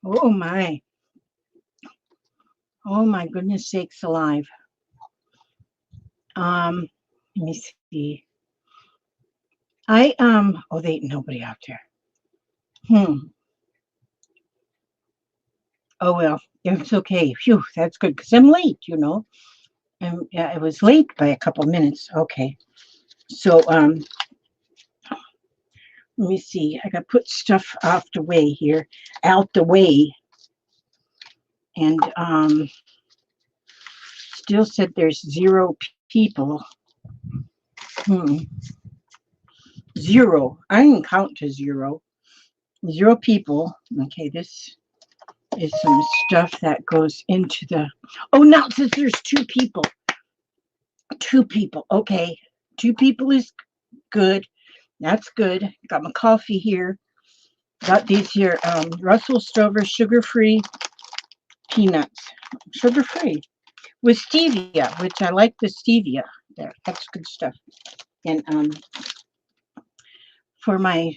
Oh my. Oh my goodness sakes alive. Let me see. Oh, they ain't nobody out there. Hmm. Oh well, it's okay. Phew, that's good because I'm late, you know. And yeah, I was late by a couple minutes. Okay. So let me see. I gotta put stuff out the way here. Out the way. And still said there's 0 people. Hmm. 0. I didn't count to 0. 0 people. Okay, this is some stuff that goes into the. Oh, now it says there's 2 people. 2 people. Okay, 2 people is good. That's good. Got my coffee here. Got these here. Russell Stover sugar-free peanuts. Sugar-free with stevia, which I like the stevia. There, that's good stuff. And for my.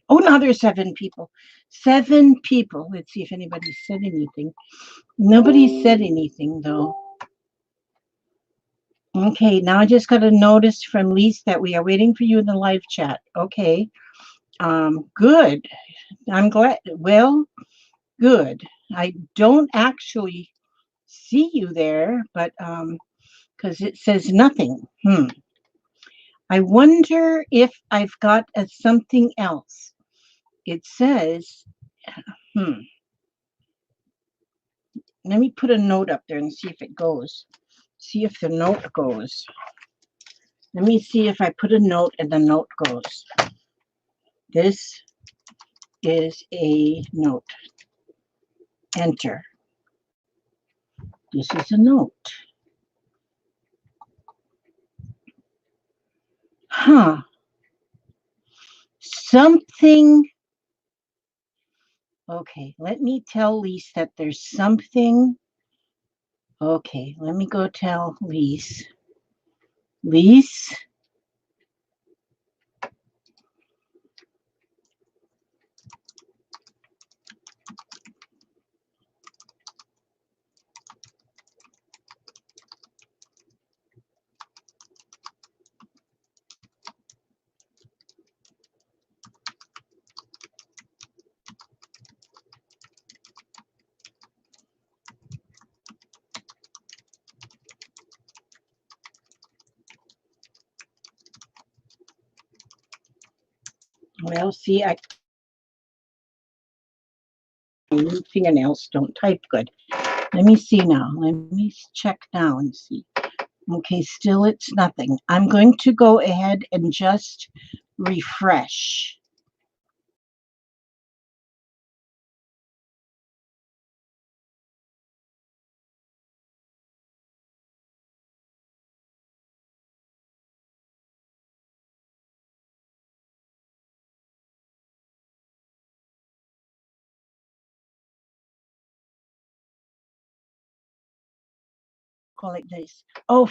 Oh, now there's 7 people. 7 people. Let's see if anybody said anything. Nobody said anything though. Okay, now I just got a notice from Lise that we are waiting for you in the live chat. Okay. Good. I'm glad. Well, good. I don't actually see you there, but because it says nothing. I wonder if I've got something else. It says, hmm. Let me put a note up there and see if it goes. See if the note goes. Let me see if I put a note and the note goes. This is a note. Enter. This is a note. Huh. Something. Okay, let me tell Lise that there's something. Okay, let me go tell Lise. Lise. Well, see, new fingernails don't type good. Let me see now. Let me check now and see. Okay, still it's nothing. I'm going to go ahead and just refresh. Call it this. Oh,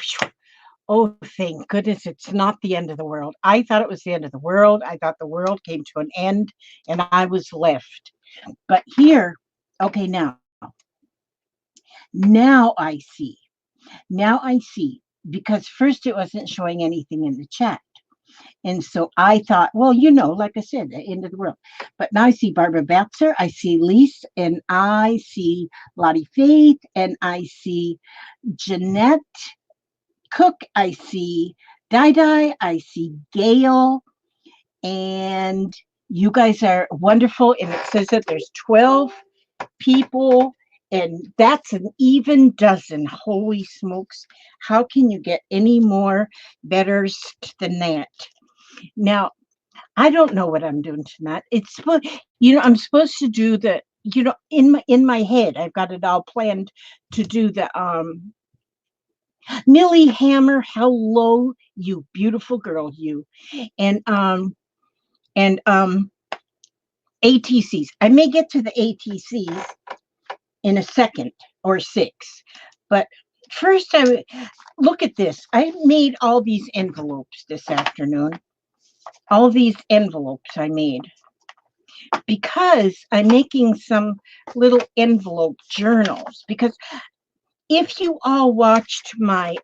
oh, thank goodness it's not the end of the world. I thought it was the end of the world. I thought the world came to an end and I was left. But here, okay, now I see. Now I see. Because first it wasn't showing anything in the chat. And so I thought, well, like I said, the end of the world. But now I see Barbara Batzer, I see Lise, and I see Lottie Faith, and I see Jeanette Cook, I see Di, I see Gail, and you guys are wonderful. And it says that there's 12 people, and that's an even dozen. Holy smokes. How can you get any more betters than that? Now, I don't know what I'm doing tonight. It's supposed, I'm supposed to do the, in my head, I've got it all planned to do the Millie Hammer. Hello, you beautiful girl, you, and ATCs. I may get to the ATCs in a second or 6, but first look at this. I made all these envelopes this afternoon. All these envelopes I made. because I'm making some little envelope journals. Because if you all watched my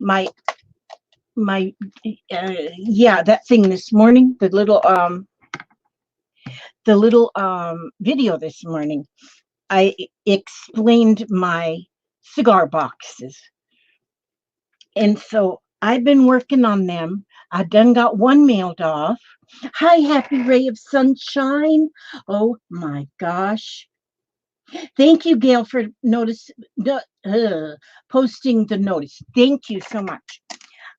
my yeah, that thing this morning, the little video this morning, I explained my cigar boxes. And so I've been working on them. I done got one mailed off. Hi, happy ray of sunshine. Oh my gosh. Thank you, Gail, for posting the notice. Thank you so much.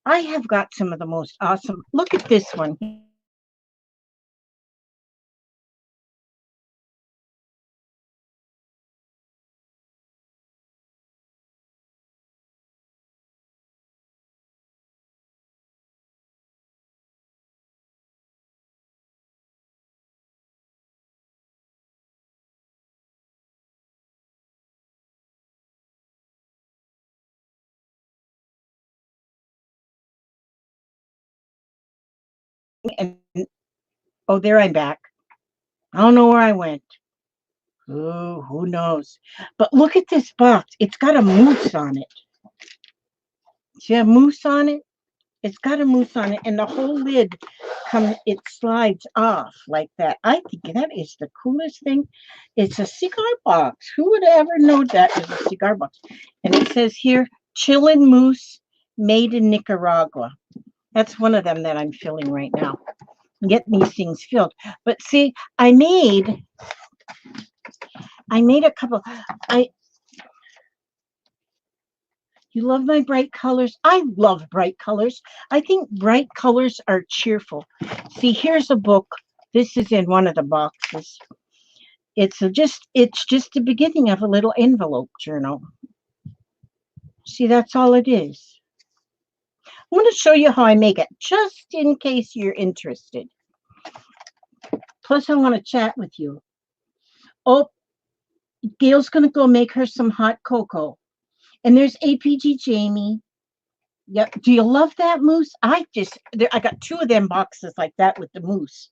I have got some of the most awesome. Look at this one. And oh, there I'm back. I don't know where I went. Oh, who knows? But look at this box. It's got a moose on it. See a moose on it? It's got a moose on it, and the whole lid it slides off like that. I think that is the coolest thing. It's a cigar box. Who would ever know that is a cigar box? And it says here, Chillin' Moose, made in Nicaragua. That's one of them that I'm filling right now. I'm getting these things filled. But see, I made a couple. You love my bright colors? I love bright colors. I think bright colors are cheerful. See, here's a book. This is in one of the boxes. It's just the beginning of a little envelope journal. See, that's all it is. I'm going to show you how I make it, just in case you're interested. Plus, I want to chat with you. Oh, Gail's going to go make her some hot cocoa. And there's APG Jamie. Yep. Do you love that moose? I got two of them boxes like that with the moose.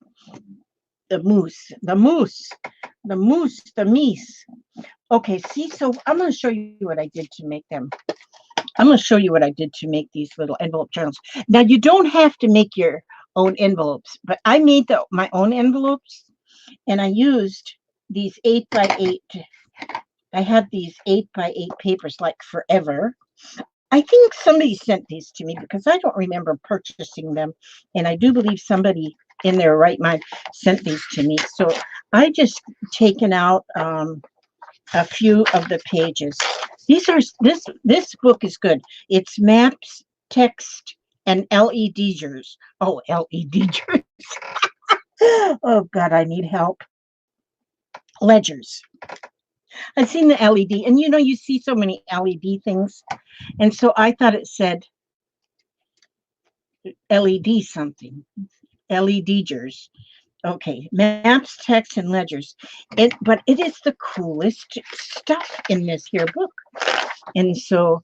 The moose, the moose, the moose, the meese. Okay, see, so I'm going to show you what I did to make them. I'm going to show you what I did to make these little envelope journals. Now, you don't have to make your own envelopes, but I made my own envelopes, and I used these 8x8. I had these 8x8 papers like forever. I think somebody sent these to me because I don't remember purchasing them. And I do believe somebody in their right mind sent these to me. So I just taken out a few of the pages. This book is good. It's maps, text, and LEDers. Oh, LEDers. Oh God, I need help. Ledgers. I've seen the LED, and you see so many LED things. And so I thought it said LED something. LEDers. Okay, maps, text, and ledgers. But it is the coolest stuff in this here book. And so,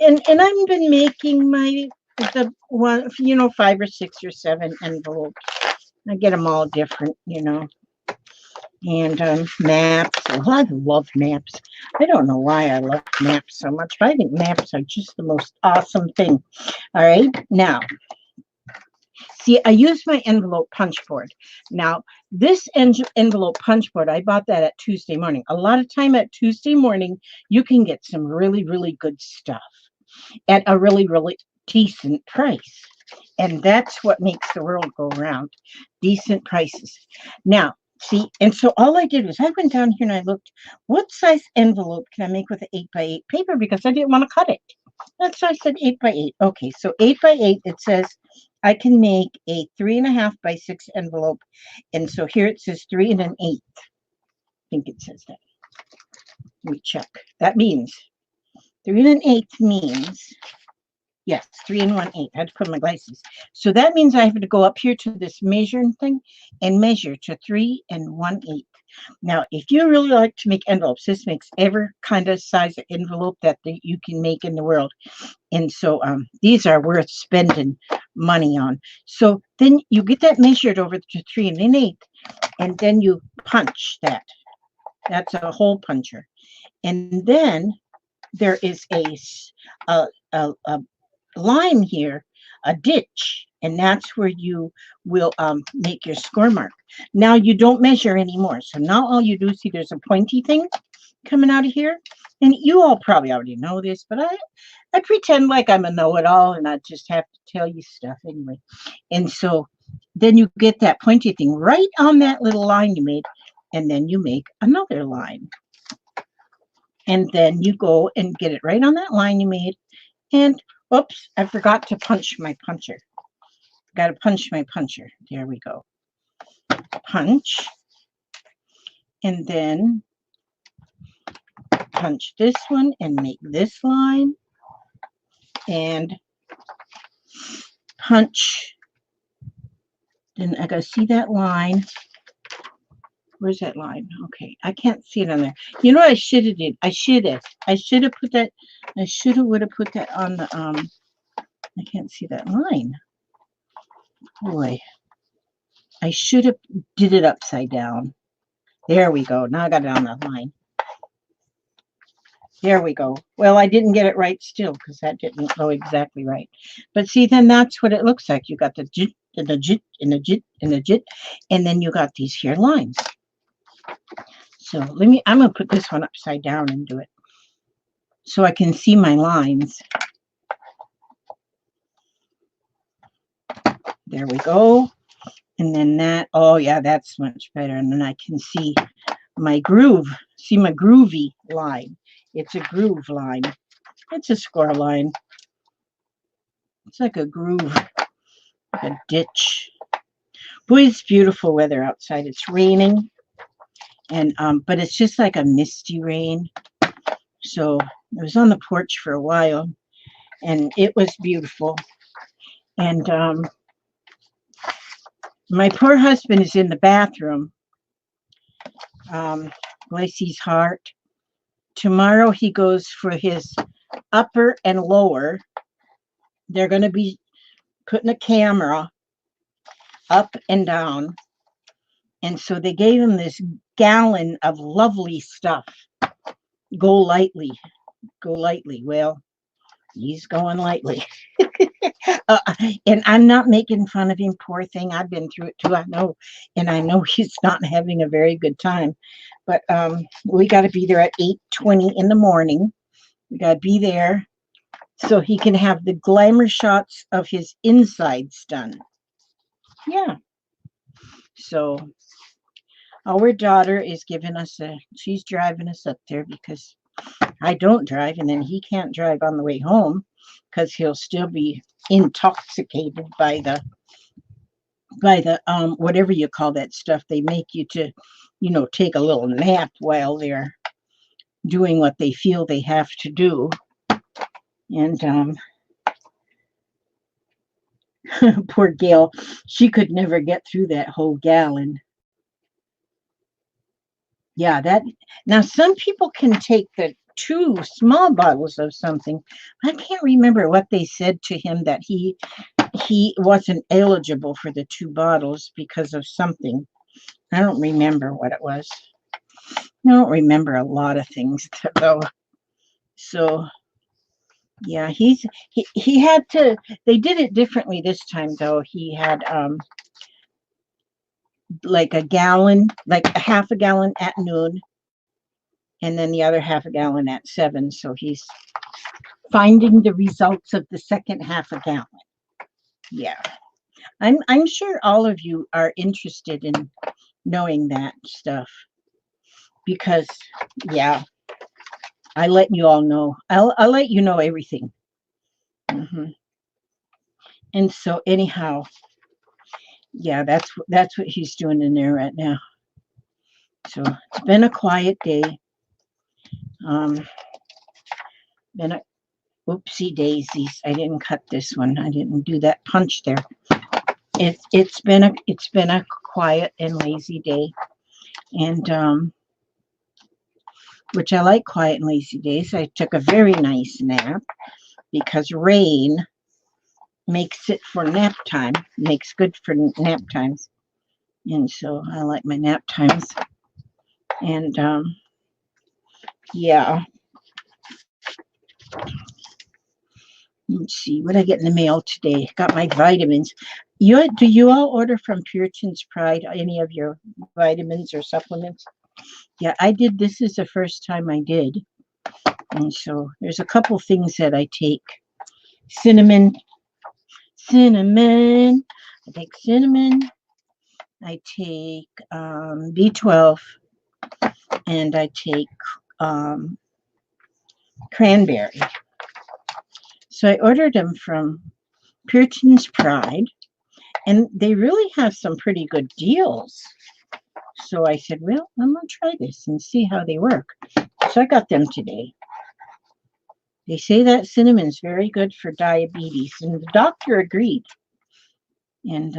and I've been making the one, 5 or 6 or 7 envelopes. I get them all different, and maps. Well, I love maps. I don't know why I love maps so much, but I think maps are just the most awesome thing. All right, now, see, I use my envelope punch board. Now, this envelope punch board, I bought that at Tuesday morning. A lot of time at Tuesday morning, you can get some really, really good stuff at a really, really decent price. And that's what makes the world go round. Decent prices. Now, see, and so all I did was I went down here and I looked, what size envelope can I make with an 8x8 paper? Because I didn't want to cut it. That's why I said 8x8. Okay, so 8x8, it says I can make a 3.5 by 6 envelope. And so here it says 3 1/8. I think it says that. Let me check. That means 3 1/8 means, yes, 3 1/8. I had to put my glasses. So that means I have to go up here to this measuring thing and measure to 3 1/8. Now, if you really like to make envelopes, this makes every kind of size of envelope that you can make in the world. And so these are worth spending money on. So then you get that measured over to 3 1/8, and then you punch that. That's a hole puncher. And then there is a line here, a ditch, and that's where you will make your score mark. Now you don't measure anymore. So now all you do, see there's a pointy thing coming out of here. And you all probably already know this, but I pretend like I'm a know-it-all and I just have to tell you stuff anyway. And so then you get that pointy thing right on that little line you made, and then you make another line. And then you go and get it right on that line you made. And oops, I forgot to punch my puncher. Got to punch my puncher. There we go. Punch. And then punch this one and make this line. And punch. Then I got to see that line. Where's that line? Okay, I can't see it on there. You know what I should have did? I should have put that. Would have put that on the I can't see that line. Boy, I should have did it upside down. There we go. Now I got it on the line. There we go. Well, I didn't get it right still because that didn't go exactly right. But see, then that's what it looks like. You got the jit and the jit and the jit and the jit, and then you got these here lines. So I'm going to put this one upside down and do it so I can see my lines. There we go. And then that, oh yeah, that's much better. And then I can see my groove, see my groovy line. It's a groove line. It's a score line. It's like a groove, like a ditch. Boy, it's beautiful weather outside. It's raining. And but it's just like a misty rain. So I was on the porch for a while, and it was beautiful. And my poor husband is in the bathroom. Bless his heart. Tomorrow he goes for his upper and lower. They're going to be putting a camera up and down. And so they gave him this gallon of lovely stuff. Go lightly. Go lightly. Well, he's going lightly. And I'm not making fun of him, poor thing. I've been through it too, I know. And I know he's not having a very good time. But we got to be there at 8:20 in the morning. We got to be there so he can have the glamour shots of his insides done. Yeah. So our daughter is giving us she's driving us up there because I don't drive, and then he can't drive on the way home because he'll still be intoxicated by the whatever you call that stuff they make you to, take a little nap while they're doing what they feel they have to do. And poor Gail, she could never get through that whole gallon. Yeah, that now some people can take the 2 small bottles of something. I can't remember what they said to him, that he wasn't eligible for the 2 bottles because of something. I don't remember what it was. I don't remember a lot of things though. So yeah, he had to. They did it differently this time though. He had like a gallon, like a half a gallon at noon, and then the other half a gallon at 7. So he's finding the results of the second half a gallon. Yeah. I'm sure all of you are interested in knowing that stuff because yeah, I let you all know. I'll let you know everything. And so anyhow, yeah, that's what he's doing in there right now. So it's been a quiet day. Been a whoopsie daisies. I didn't cut this one. I didn't do that punch there. It's been a quiet and lazy day. and which I like quiet and lazy days. I took a very nice nap because rain makes it for nap time, makes good for nap times. And so I like my nap times. And yeah, let's see what I get in the mail today. Got my vitamins. Do you all order from Puritan's Pride any of your vitamins or supplements? Yeah, I did. This is the first time I did. And so there's a couple things that I take. Cinnamon. I take cinnamon. I take B12, and I take um, cranberry. So I ordered them from Puritan's Pride, and they really have some pretty good deals. So I said, well, I'm going to try this and see how they work. So I got them today. They say that cinnamon's very good for diabetes, and the doctor agreed. And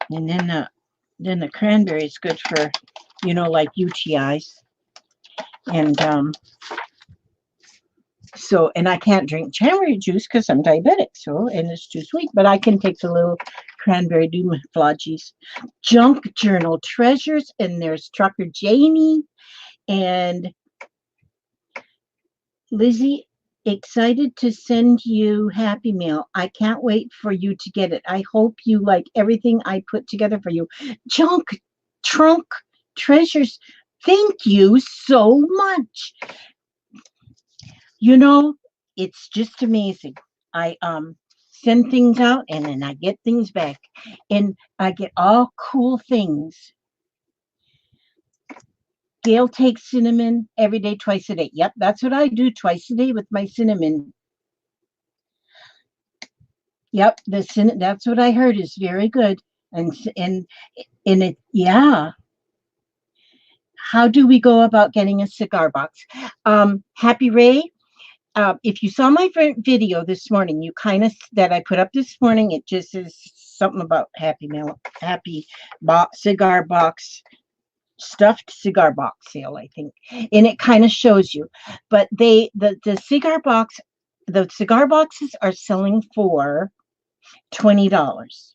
then the cranberry is good for, like UTIs. And so, and I can't drink cranberry juice because I'm diabetic. So, and it's too sweet. But I can take the little cranberry doomfloggies. Junk journal treasures, and there's Trucker Janie and Lizzie. Excited to send you Happy Mail. I can't wait for you to get it. I hope you like everything I put together for you. Junk trunk treasures. Thank you so much. It's just amazing. I send things out and then I get things back, and I get all cool things. Gail takes cinnamon every day, twice a day. Yep, that's what I do, twice a day with my cinnamon. Yep, that's what I heard is very good. And it, yeah. How do we go about getting a cigar box? Happy Ray, if you saw my video this morning, that I put up this morning, it just is something about happy cigar box, stuffed cigar box sale, I think, and it kind of shows you. But the cigar boxes are selling for $20.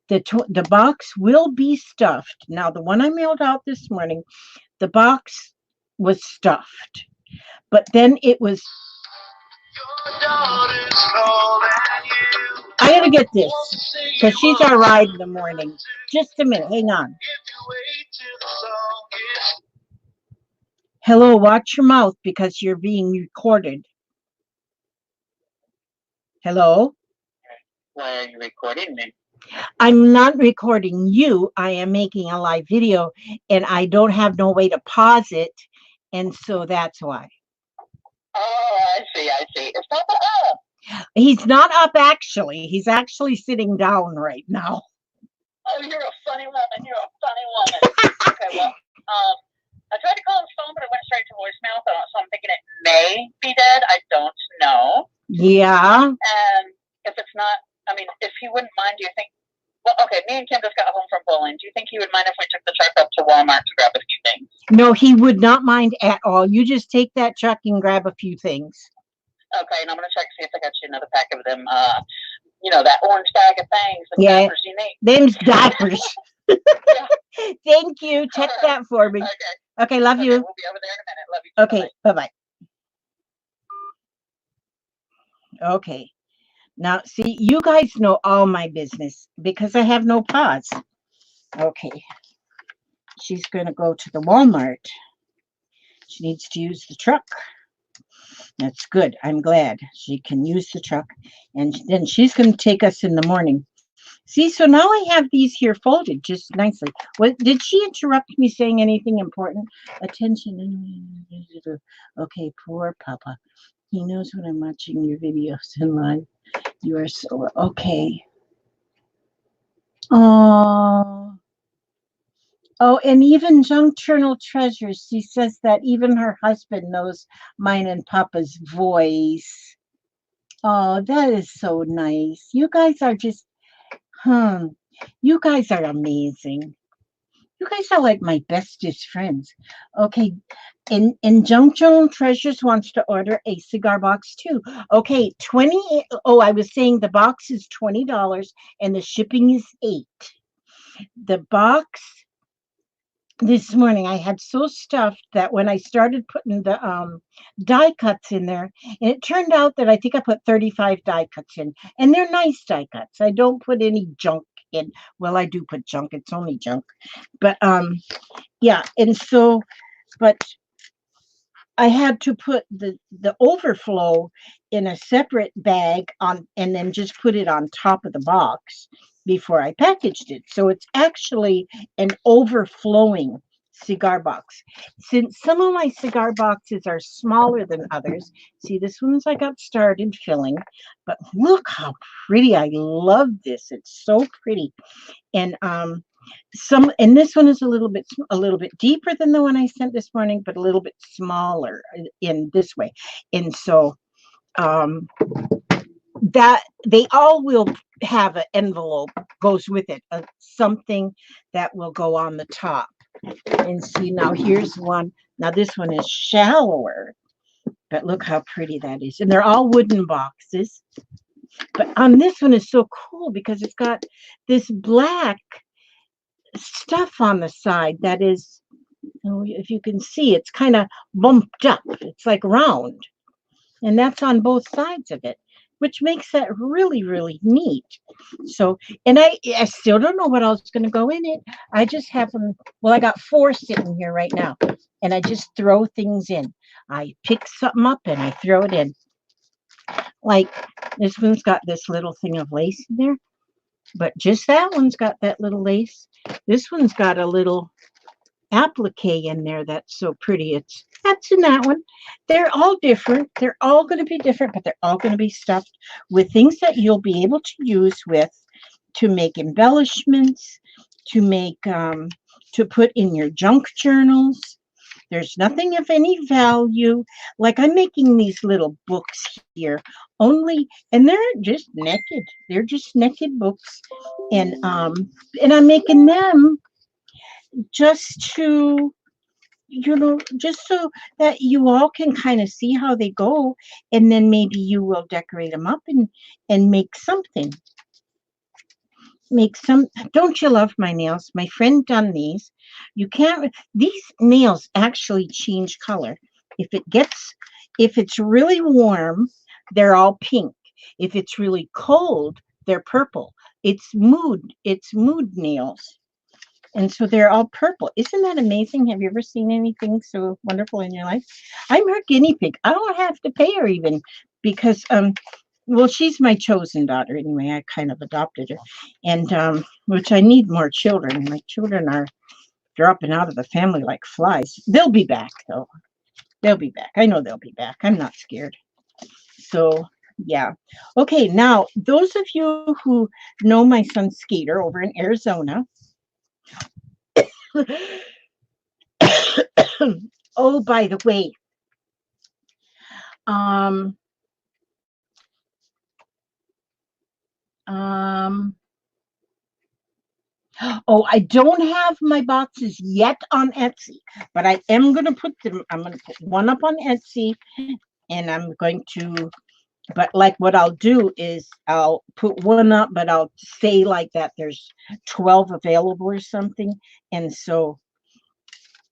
The box will be stuffed. Now, the one I mailed out this morning, the box was stuffed, but then it was. I gotta get this because she's our ride in the morning. Just a minute, hang on. Hello, watch your mouth because you're being recorded. Hello? Why are you recording me? I'm not recording you. I am making a live video and I don't have no way to pause it. And so that's why. Oh, I see. It's not up. He's not up, actually. He's actually sitting down right now. Oh, you're a funny woman. Okay, well, I tried to call his phone, but it went straight to voicemail, so I'm thinking it may be dead. I don't know. Yeah. And if it's not, if he wouldn't mind, do you think, well, okay, me and Kim just got home from bowling. Do you think he would mind if we took the truck up to Walmart to grab a few things? No, he would not mind at all. You just take that truck and grab a few things. Okay, and I'm going to check to see if I got you another pack of them, that orange bag of things, the diapers you need. Them's diapers. Thank you. Check that for me. Okay, love you. We'll be over there in a minute. Love you. Okay, bye-bye. Okay. Now, see, you guys know all my business because I have no pause. Okay. She's going to go to the Walmart. She needs to use the truck. That's good. I'm glad she can use the truck. And then she's going to take us in the morning. See, so now I have these here folded just nicely. Did she interrupt me saying anything important? Attention. Okay, poor Papa. He knows when I'm watching your videos in live. You are so okay. Oh, and even Junk Journal Treasures. She says that even her husband knows mine and Papa's voice. Oh, that is so nice. You guys are just, You guys are amazing. You guys are like my bestest friends. Okay, and Junk Joan Treasures wants to order a cigar box too. Okay, 20. Oh, I was saying the box is $20 and the shipping is 8. The box this morning I had so stuffed that when I started putting the die cuts in there, and it turned out that I think I put 35 die cuts in, and they're nice die cuts. I don't put any junk in. Well, I do put junk. It's only junk, but yeah. And so, but I had to put the overflow in a separate bag on, and then just put it on top of the box before I packaged it. So it's actually an overflowing cigar box. Since some of my cigar boxes are smaller than others, see this one's I got started filling, but look how pretty. I love this. It's so pretty. And and this one is a little bit deeper than the one I sent this morning, but a little bit smaller in this way. And so um that they all will have an envelope goes with it, something that will go on the top. And see, now here's one. Now this one is shallower, but look how pretty that is. And they're all wooden boxes. But on this one is so cool because it's got this black stuff on the side that is, if you can see, it's kind of bumped up. It's like round, and that's on both sides of it, which makes that really, really neat. So, and I still don't know what else is going to go in it. I just have them. Well, I got 4 sitting here right now, and I just throw things in. I pick something up and I throw it in. Like this one's got this little thing of lace in there, but just that one's got that little lace. This one's got a little applique in there that's so pretty. That's in that one. They're all different. They're all going to be different, but they're all going to be stuffed with things that you'll be able to use with to make embellishments, to make to put in your junk journals. There's nothing of any value. Like I'm making these little books here only, and they're just naked. They're just naked books, and I'm making them just to, just so that you all can kind of see how they go, and then maybe you will decorate them up and make some. Don't you love my nails? My friend done these. You can't, these nails actually change color. If it's really warm, they're all pink. If it's really cold, they're purple. It's mood nails. And so they're all purple. Isn't that amazing? Have you ever seen anything so wonderful in your life? I'm her guinea pig. I don't have to pay her even because well, she's my chosen daughter anyway. I kind of adopted her. And which I need more children. My children are dropping out of the family like flies. They'll be back though. They'll be back. I know they'll be back. I'm not scared. So yeah. Okay, now those of you who know my son Skater over in Arizona, oh, by the way, um, um, oh, I don't have my boxes yet on Etsy, but I am going to put them. I'm going to put one up on Etsy, and I'm going to. But like what I'll do is I'll put one up, but I'll say like that there's 12 available or something, and so.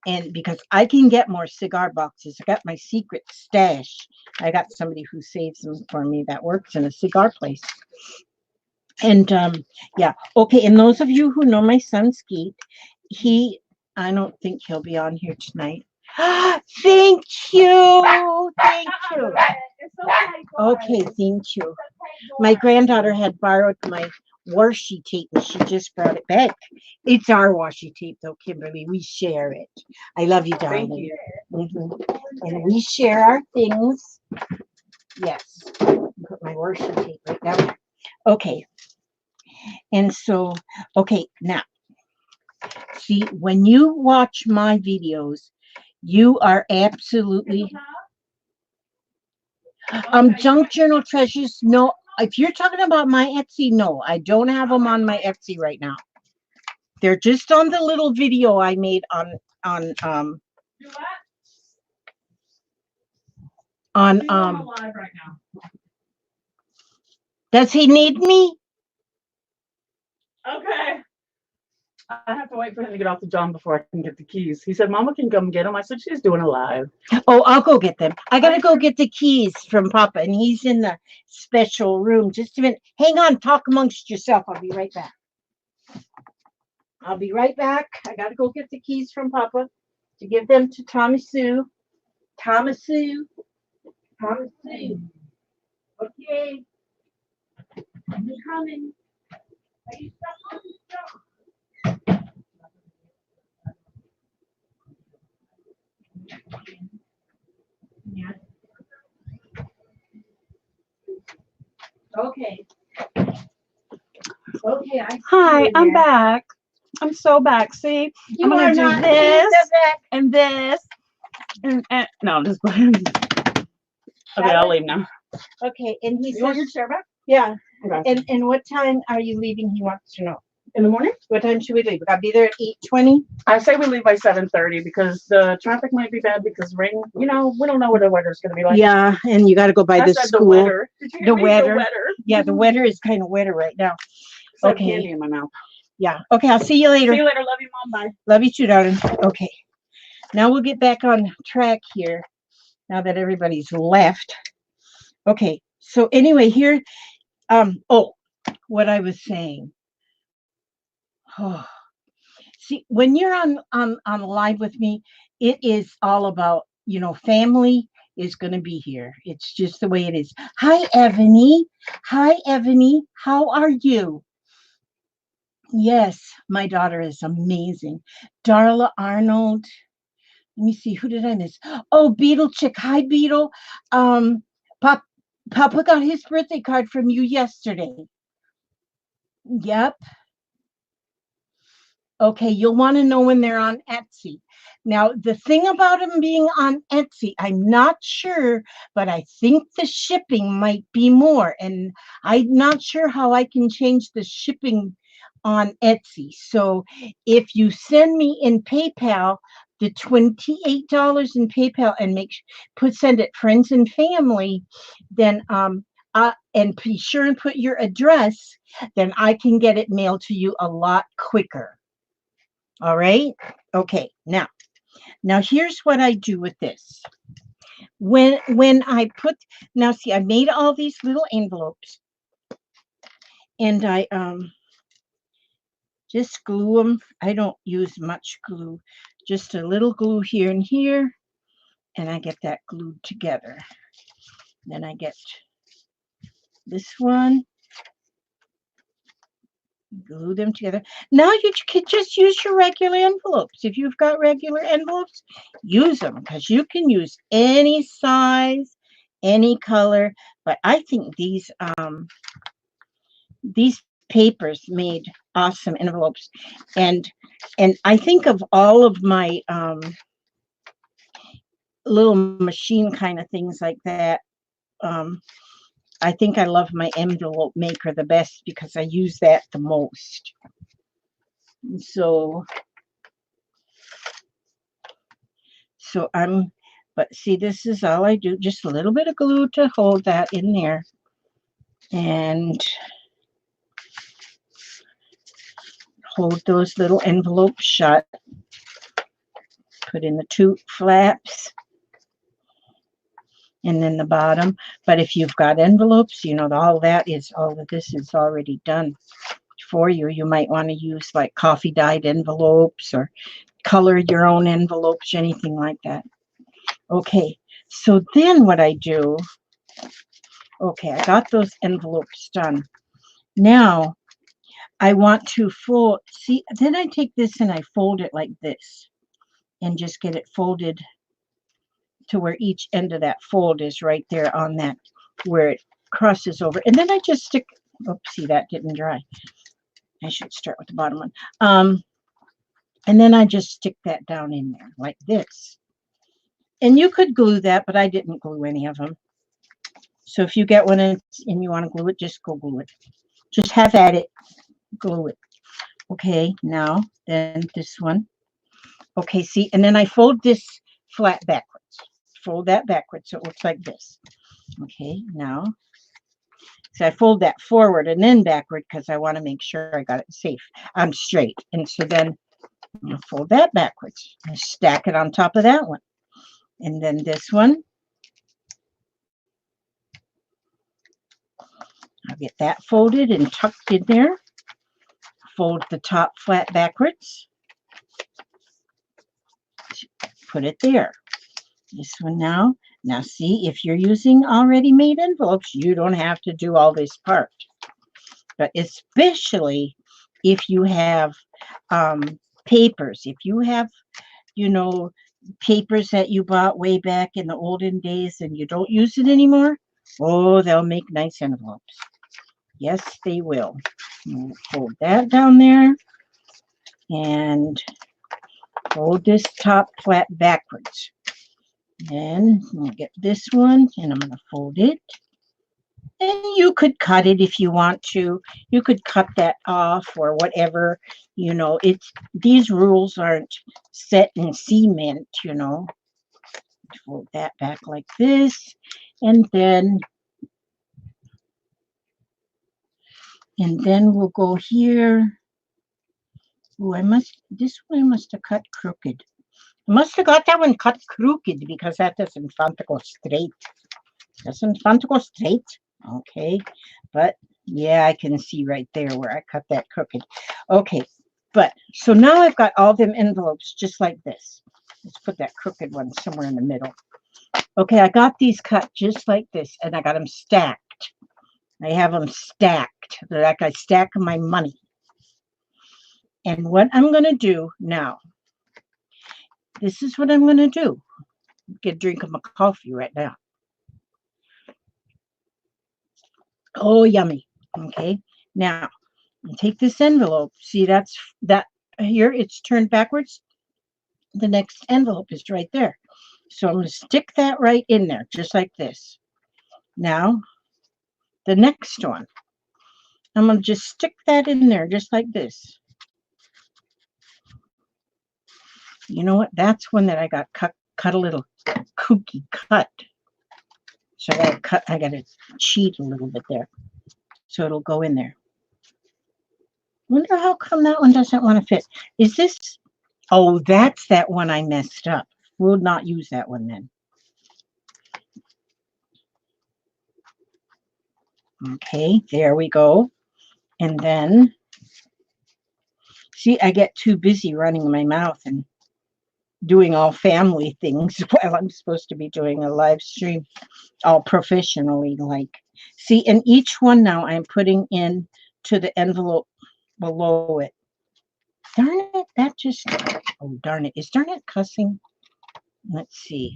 And because I can get more cigar boxes, I got my secret stash. I got somebody who saves them for me that works in a cigar place. And yeah, okay. And those of you who know my son Skeet, I don't think he'll be on here tonight. Thank you. Thank you. Okay, thank you. My granddaughter had borrowed my washi tape and she just brought it back. It's our washi tape though, Kimberly. We share it. I love you, darling. Thank you. And we share our things. Yes. Put my washi tape right down there. Okay. And so, okay, now, see, when you watch my videos, you are absolutely, Junk Journal Treasures, no, If you're talking about my Etsy, no, I don't have them on my Etsy right now. They're just on the little video I made on Do what? on He's on live right now. Does he need me? Okay. I have to wait for him to get off the John before I can get the keys. He said, Mama can come get them. I said, she's doing a live. Oh, I'll go get them. I gotta go get the keys from Papa, and he's in the special room. Just a minute. Hang on, talk amongst yourself. I'll be right back. I'll be right back. I gotta go get the keys from Papa to give them to Tommy Sue. Thomas Sue. Thomas Sue. Okay. I'm coming. Are you stuck on the stove? Yeah. Okay. Okay. Hi, I'm back. I'm so back. See, You I'm are gonna do not this back. and this. And no, I'm just playing. Okay, I'll leave now. Okay, and he You want your says, chair back? yeah. Okay. And what time are you leaving? He wants to know. In the morning? What time should we leave? We gotta be there at 8:20. I say we leave by 7:30 because the traffic might be bad because rain. You know, we don't know what the weather's gonna be like. Yeah, and you got to go by I the said school. the weather. Did you hear The me? weather. The weather. Yeah, the weather is kind of wetter right now. I have Okay. candy in my mouth. Yeah. Okay, I'll see you later. See you later. Love you, Mom. Bye. Love you too, darling. Okay. Now we'll get back on track here. Now that everybody's left. Okay. So anyway, here. Oh, what I was saying. Oh. See, when you're on live with me, it is all about, family is going to be here. It's just the way it is. Hi, Ebony. Hi, Ebony. How are you? Yes, my daughter is amazing. Darla Arnold. Let me see. Who did I miss? Oh, Beetle Chick. Hi, Beetle. Pop, Papa got his birthday card from you yesterday. Yep. Okay, you'll want to know when they're on Etsy. Now, the thing about them being on Etsy, I'm not sure, but I think the shipping might be more. And I'm not sure how I can change the shipping on Etsy. So if you send me in PayPal the $28 in PayPal and send it friends and family, then and be sure and put your address, then I can get it mailed to you a lot quicker. All right. Okay. Now here's what I do with this. When I put, now see, I made all these little envelopes and I just glue them. I don't use much glue, just a little glue here and here, and I get that glued together. Then I get this one, glue them together. Now you can just use your regular envelopes. If you've got regular envelopes, use them because you can use any size, any color. But I think these papers made awesome envelopes, and I think of all of my little machine kind of things like that. I think I love my envelope maker the best because I use that the most. So but see, this is all I do, just a little bit of glue to hold that in there. And hold those little envelopes shut. Put in the two flaps. And then the bottom. But if you've got envelopes, all of this is already done for you. You might want to use like coffee dyed envelopes or color your own envelopes, anything like that. Okay, so then what I do, okay, I got those envelopes done. Now I want to fold, see, then I take this and I fold it like this and just get it folded to where each end of that fold is right there on that, where it crosses over. And then I just stick, oopsie, that didn't dry. I should start with the bottom one. And then I just stick that down in there like this. And you could glue that, but I didn't glue any of them. So if you get one and you want to glue it, just go glue it. Just have at it, glue it. Okay, now then this one. Okay, see, and then I fold this flat backwards. Fold that backwards so it looks like this. Okay, now, so I fold that forward and then backward because I want to make sure I got it safe. I'm straight. And so then I'm going to fold that backwards and stack it on top of that one. And then this one, I'll get that folded and tucked in there. Fold the top flat backwards. Put it there. This one now. Now see, if you're using already made envelopes, you don't have to do all this part. But especially if you have papers, if you have, you know, papers that you bought way back in the olden days and you don't use it anymore, oh, they'll make nice envelopes. Yes, they will. Fold that down there and fold this top flat backwards. And I'm going to get this one and I'm going to fold it. And you could cut it if you want to. You could cut that off or whatever. You know, it's these rules aren't set in cement, you know. Fold that back like this. And then we'll go here. Oh, this one I must have cut crooked. I must have got that one cut crooked because that doesn't want to go straight. Doesn't want to go straight. Okay, but yeah, I can see right there where I cut that crooked. Okay, but so now I've got all them envelopes just like this. Let's put that crooked one somewhere in the middle. Okay, I got these cut just like this, and I got them stacked. I have them stacked. They're like I stack my money. And what I'm going to do now, this is what I'm going to do. Get a drink of my coffee right now. Oh, yummy. Okay, now take this envelope. See, that's that here. It's turned backwards. The next envelope is right there. So I'm going to stick that right in there, just like this. Now, the next one. I'm going to just stick that in there, just like this. You know what? That's one that I got cut a little kooky cut. So I got to cheat a little bit there. So it'll go in there. Wonder how come that one doesn't want to fit. Is this? Oh, that's that one I messed up. We'll not use that one then. Okay, there we go. And then, see, I get too busy running my mouth and doing all family things while I'm supposed to be doing a live stream all professionally. Like, see, and each one now I'm putting in to the envelope below it. Darn it, that just, oh, darn it. Is darn it cussing? Let's see.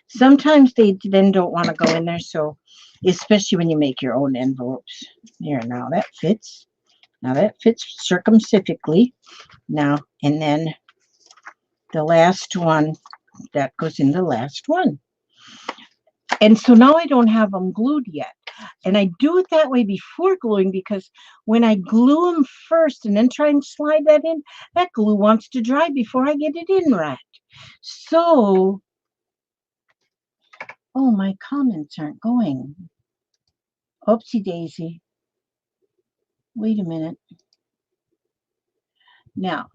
Sometimes they then don't want to go in there. So, especially when you make your own envelopes. Here, now that fits. Now that fits circumspectly. Now, and then the last one, that goes in the last one. And so now I don't have them glued yet. And I do it that way before gluing because when I glue them first and then try and slide that in, that glue wants to dry before I get it in right. So, oh, my comments aren't going. Oopsie daisy. Wait a minute. Now,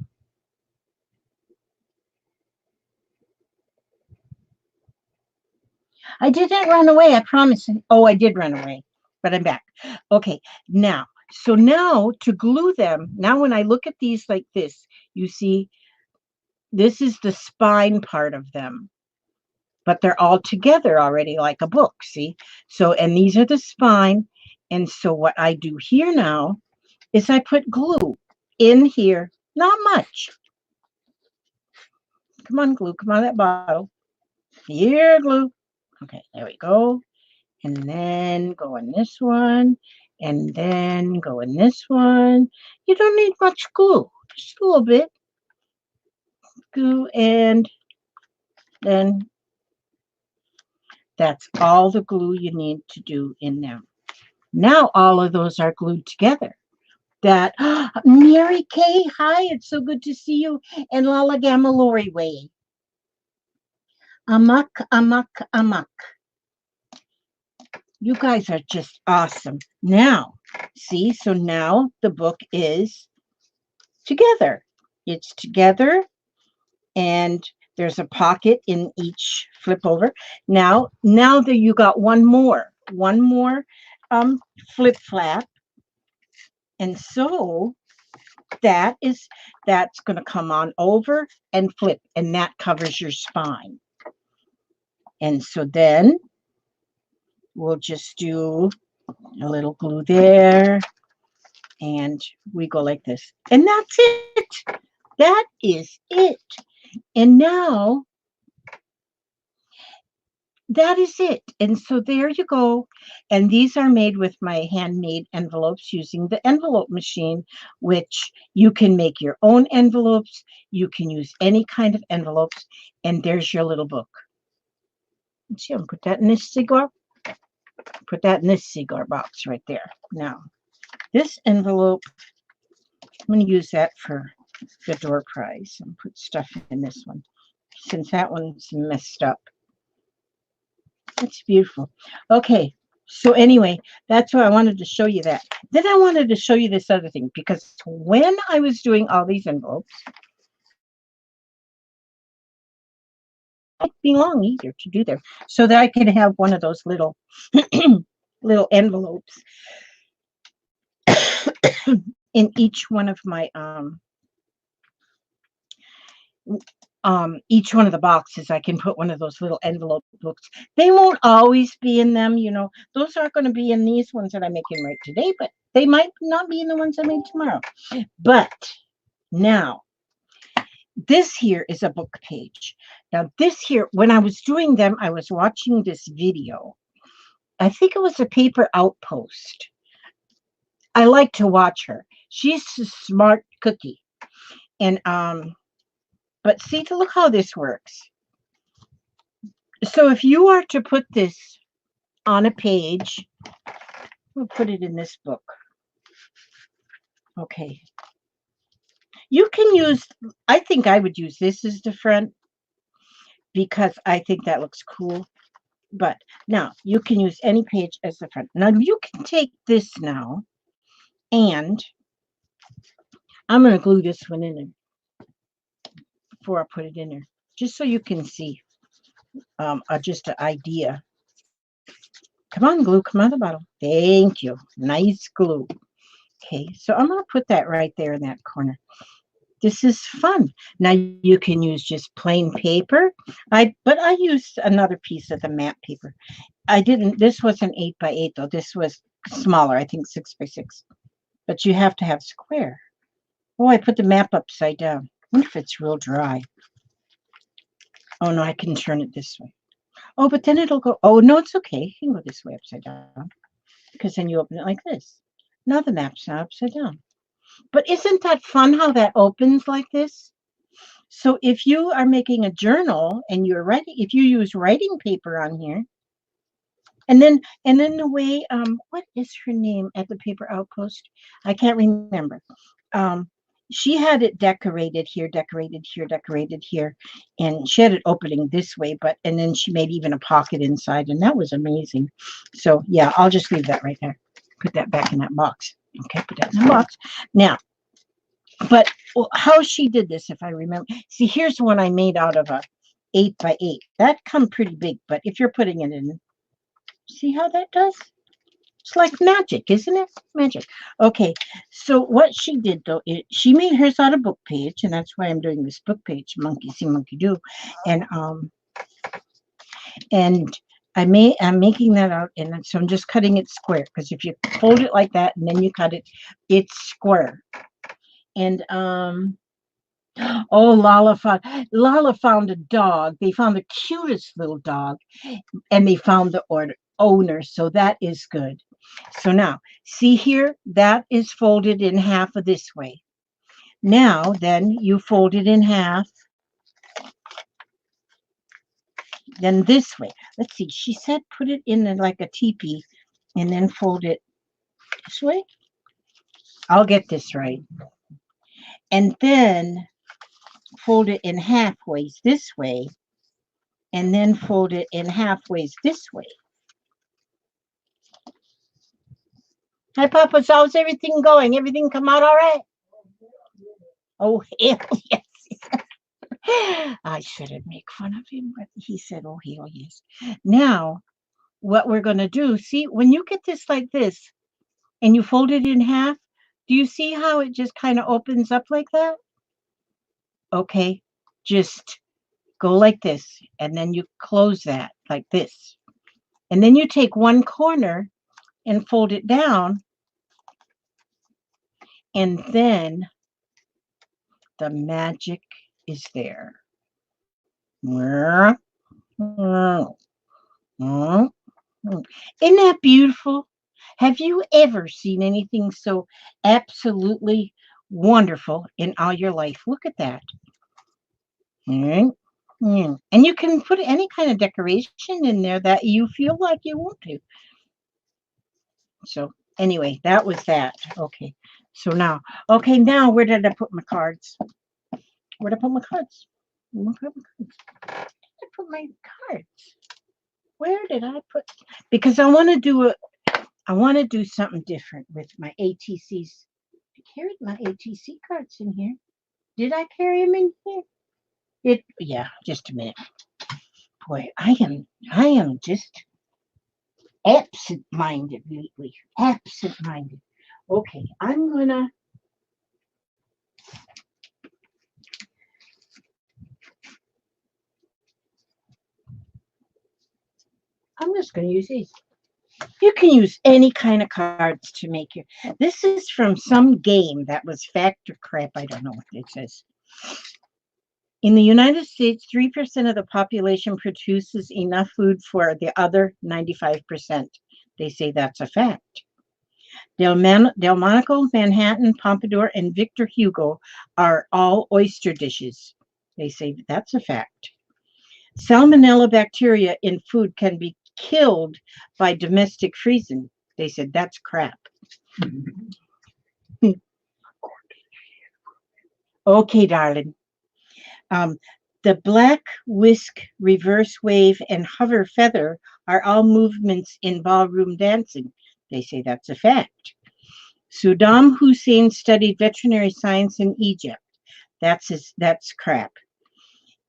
I didn't run away, I promise. Oh, I did run away, but I'm back. Okay, now, so now to glue them, now when I look at these like this, you see, this is the spine part of them, but they're all together already like a book, see? So, and these are the spine, and so what I do here now is I put glue in here, not much. Come on, glue, come on, that bottle. Here, glue. Okay, there we go. And then go in this one, and then go in this one. You don't need much glue, just a little bit. Glue, and then That's all the glue you need to do in them. Now all of those are glued together. That Mary Kay, hi, it's so good to see you. And Lala Gamma Lori Way. Amok, amok, amok. You guys are just awesome. Now, see, so now the book is together. It's together, and there's a pocket in each flip over. Now that you got one more flip flap, and so that's going to come on over and flip, and that covers your spine. And so then we'll just do a little glue there, and we go like this, and that's it. That is it. And now that is it. And so there you go. And these are made with my handmade envelopes using the envelope machine, which you can make your own envelopes. You can use any kind of envelopes. And there's your little book. Let's see, I'm going to put that in this cigar. Put that in this cigar box right there. Now, this envelope, I'm going to use that for the door prize and put stuff in this one, since that one's messed up. That's beautiful. Okay, so anyway, that's why I wanted to show you that. Then I wanted to show you this other thing, because when I was doing all these envelopes, it would be long easier to do there, so that I could have one of those little little envelopes in each one of my each one of the boxes. I can put one of those little envelope books. They won't always be in them, you know. Those aren't going to be in these ones that I'm making right today, but they might not be in the ones I made tomorrow. But now, this here is a book page. Now, this here, when I was doing them, I was watching this video. I think it was a Paper Outpost. I like to watch her. She's a smart cookie. And but see, to look how this works. So if you are to put this on a page, we'll put it in this book. Okay. You can use, I think I would use this as the front, because I think that looks cool. But now you can use any page as the front. Now you can take this now, and I'm going to glue this one in there before I put it in there, just so you can see just an idea. Come on, glue, come out of the bottle. Thank you. Nice glue. Okay, so I'm going to put that right there in that corner. This is fun. Now you can use just plain paper. But I used another piece of the matte paper. This wasn't 8x8 though. This was smaller, I think 6x6. But you have to have square. Oh, I put the map upside down. I wonder if it's real dry. Oh no, I can turn it this way. Oh, but then it'll go. Oh no, it's okay. You can go this way upside down, because then you open it like this. Now the map's not upside down. But isn't that fun how that opens like this? So if you are making a journal and you're writing, if you use writing paper on here, and then the way, what is her name at the Paper Outpost? I can't remember. She had it decorated here, decorated here, decorated here, and she had it opening this way, and then she made even a pocket inside, and that was amazing. So yeah, I'll just leave that right there. Put that back in that box. Okay, put that in the box. Now, but how she did this, if I remember, see, here's one I made out of a 8x8. That come pretty big, but if you're putting it in, see how that does? It's like magic, isn't it? Magic. Okay, so what she did though, she made hers out of book page, and that's why I'm doing this book page, monkey see, monkey do, and I'm making that out, and so I'm just cutting it square, because if you fold it like that and then you cut it, it's square. And oh, Lala found a dog. They found the cutest little dog, and they found the owner, so that is good. So now, see here, that is folded in half of this way. Now, then you fold it in half Then this way. Let's see. She said put it in like a teepee and then fold it this way. I'll get this right. And then fold it in halfways this way. And then fold it in halfways this way. Hi, Papa. So how's everything going? Everything come out all right? Oh, hell yes. I shouldn't make fun of him, but he said, oh, hell yes. Now, what we're going to do, see, when you get this like this and you fold it in half, do you see how it just kind of opens up like that? Okay, just go like this, and then you close that like this. And then you take one corner and fold it down, and then the magic is there. Isn't that beautiful? Have you ever seen anything so absolutely wonderful in all your life? Look at that. And you can put any kind of decoration in there that you feel like you want to. So anyway, that was that. Okay. So now, okay, now where did I put my cards? Where did I put my cards? Where did I put my cards? Where did I put? Because I want to do something different with my ATCs. I carried my ATC cards in here. Did I carry them in here? Yeah, just a minute. Boy, I am just absent-minded lately. Absent-minded. Okay, I'm just gonna use these. You can use any kind of cards to make your. This is from some game that was fact or crap. I don't know what it says. In the United States, 3% of the population produces enough food for the other 95%. They say that's a fact. Delmonico, Manhattan, Pompadour, and Victor Hugo are all oyster dishes. They say that's a fact. Salmonella bacteria in food can be killed by domestic freezing. They said that's crap. Okay, darling. The black whisk, reverse wave, and hover feather are all movements in ballroom dancing. They say that's a fact. Saddam Hussein studied veterinary science in Egypt. That's crap.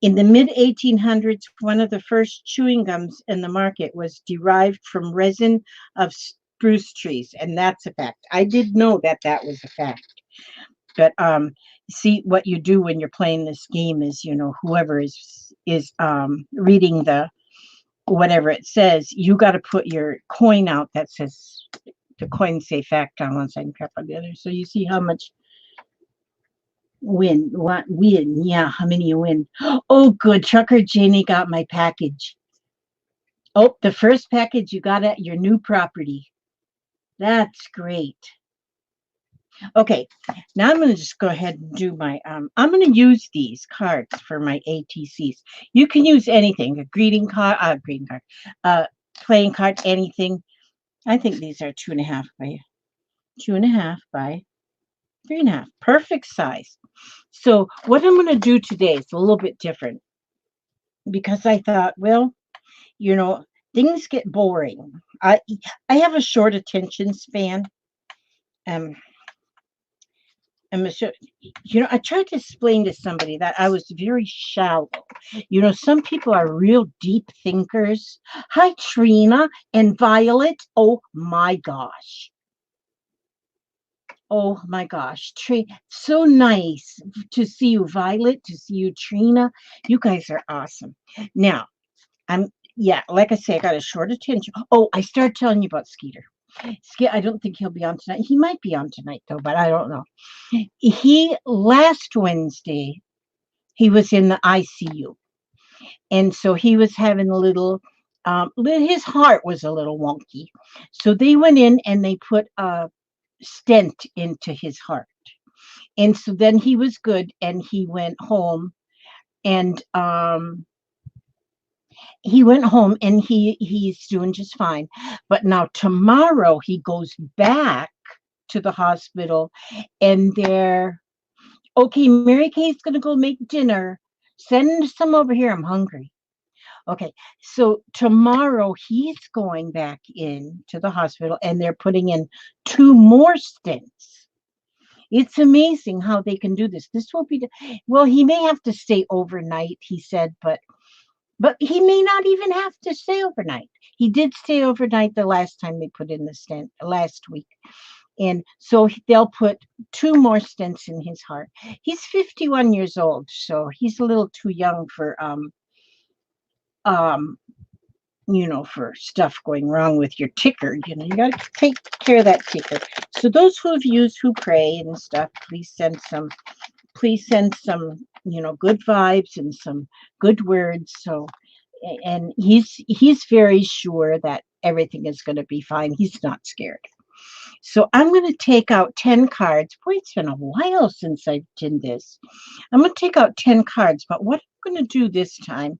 In the mid 1800s, one of the first chewing gums in the market was derived from resin of spruce trees, and that's a fact. I did know that that was a fact. But see, what you do when you're playing this game is, whoever is reading the whatever it says, you got to put your coin out that says the coin say fact on one side and crap on the other. So you see how much win, yeah, how many you win. Oh, good. Trucker Janie got my package. Oh, the first package you got at your new property. That's great. Okay, now I'm going to just go ahead and do my, I'm going to use these cards for my ATCs. You can use anything, a greeting card, playing card, anything. I think these are 2.5 by 2.5 by 3.5. Perfect size. So what I'm going to do today is a little bit different because I thought, well, things get boring. I have a short attention span. I tried to explain to somebody that I was very shallow. Some people are real deep thinkers. Hi, Trina and Violet. Oh my gosh. Oh my gosh. So nice to see you, Violet, to see you, Trina. You guys are awesome. Now, like I say, I got a short attention. Oh, I started telling you about Skeeter. I don't think he'll be on tonight. He might be on tonight though, but I don't know. Last Wednesday, he was in the ICU. And so he was having a little, his heart was a little wonky. So they went in and they put a stent into his heart. And so then he was good and he went home and He went home and he's doing just fine. But now tomorrow he goes back to the hospital and they're okay, Mary Kay's gonna go make dinner. Send some over here. I'm hungry. Okay, so tomorrow he's going back in to the hospital and they're putting in 2 more stents. It's amazing how they can do this. This will be well, he may have to stay overnight, he said, but he may not even have to stay overnight. He did stay overnight the last time they put in the stent last week. And so they'll put 2 more stents in his heart. He's 51 years old, so he's a little too young for um for stuff going wrong with your ticker. You got to take care of that ticker. So those who have used Who Pray and stuff, please send some good vibes and some good words. So and he's very sure that everything is going to be fine. He's not scared. So I'm going to take out 10 cards. Boy, it's been a while since I did this. I'm going to take out 10 cards, but what I'm going to do this time,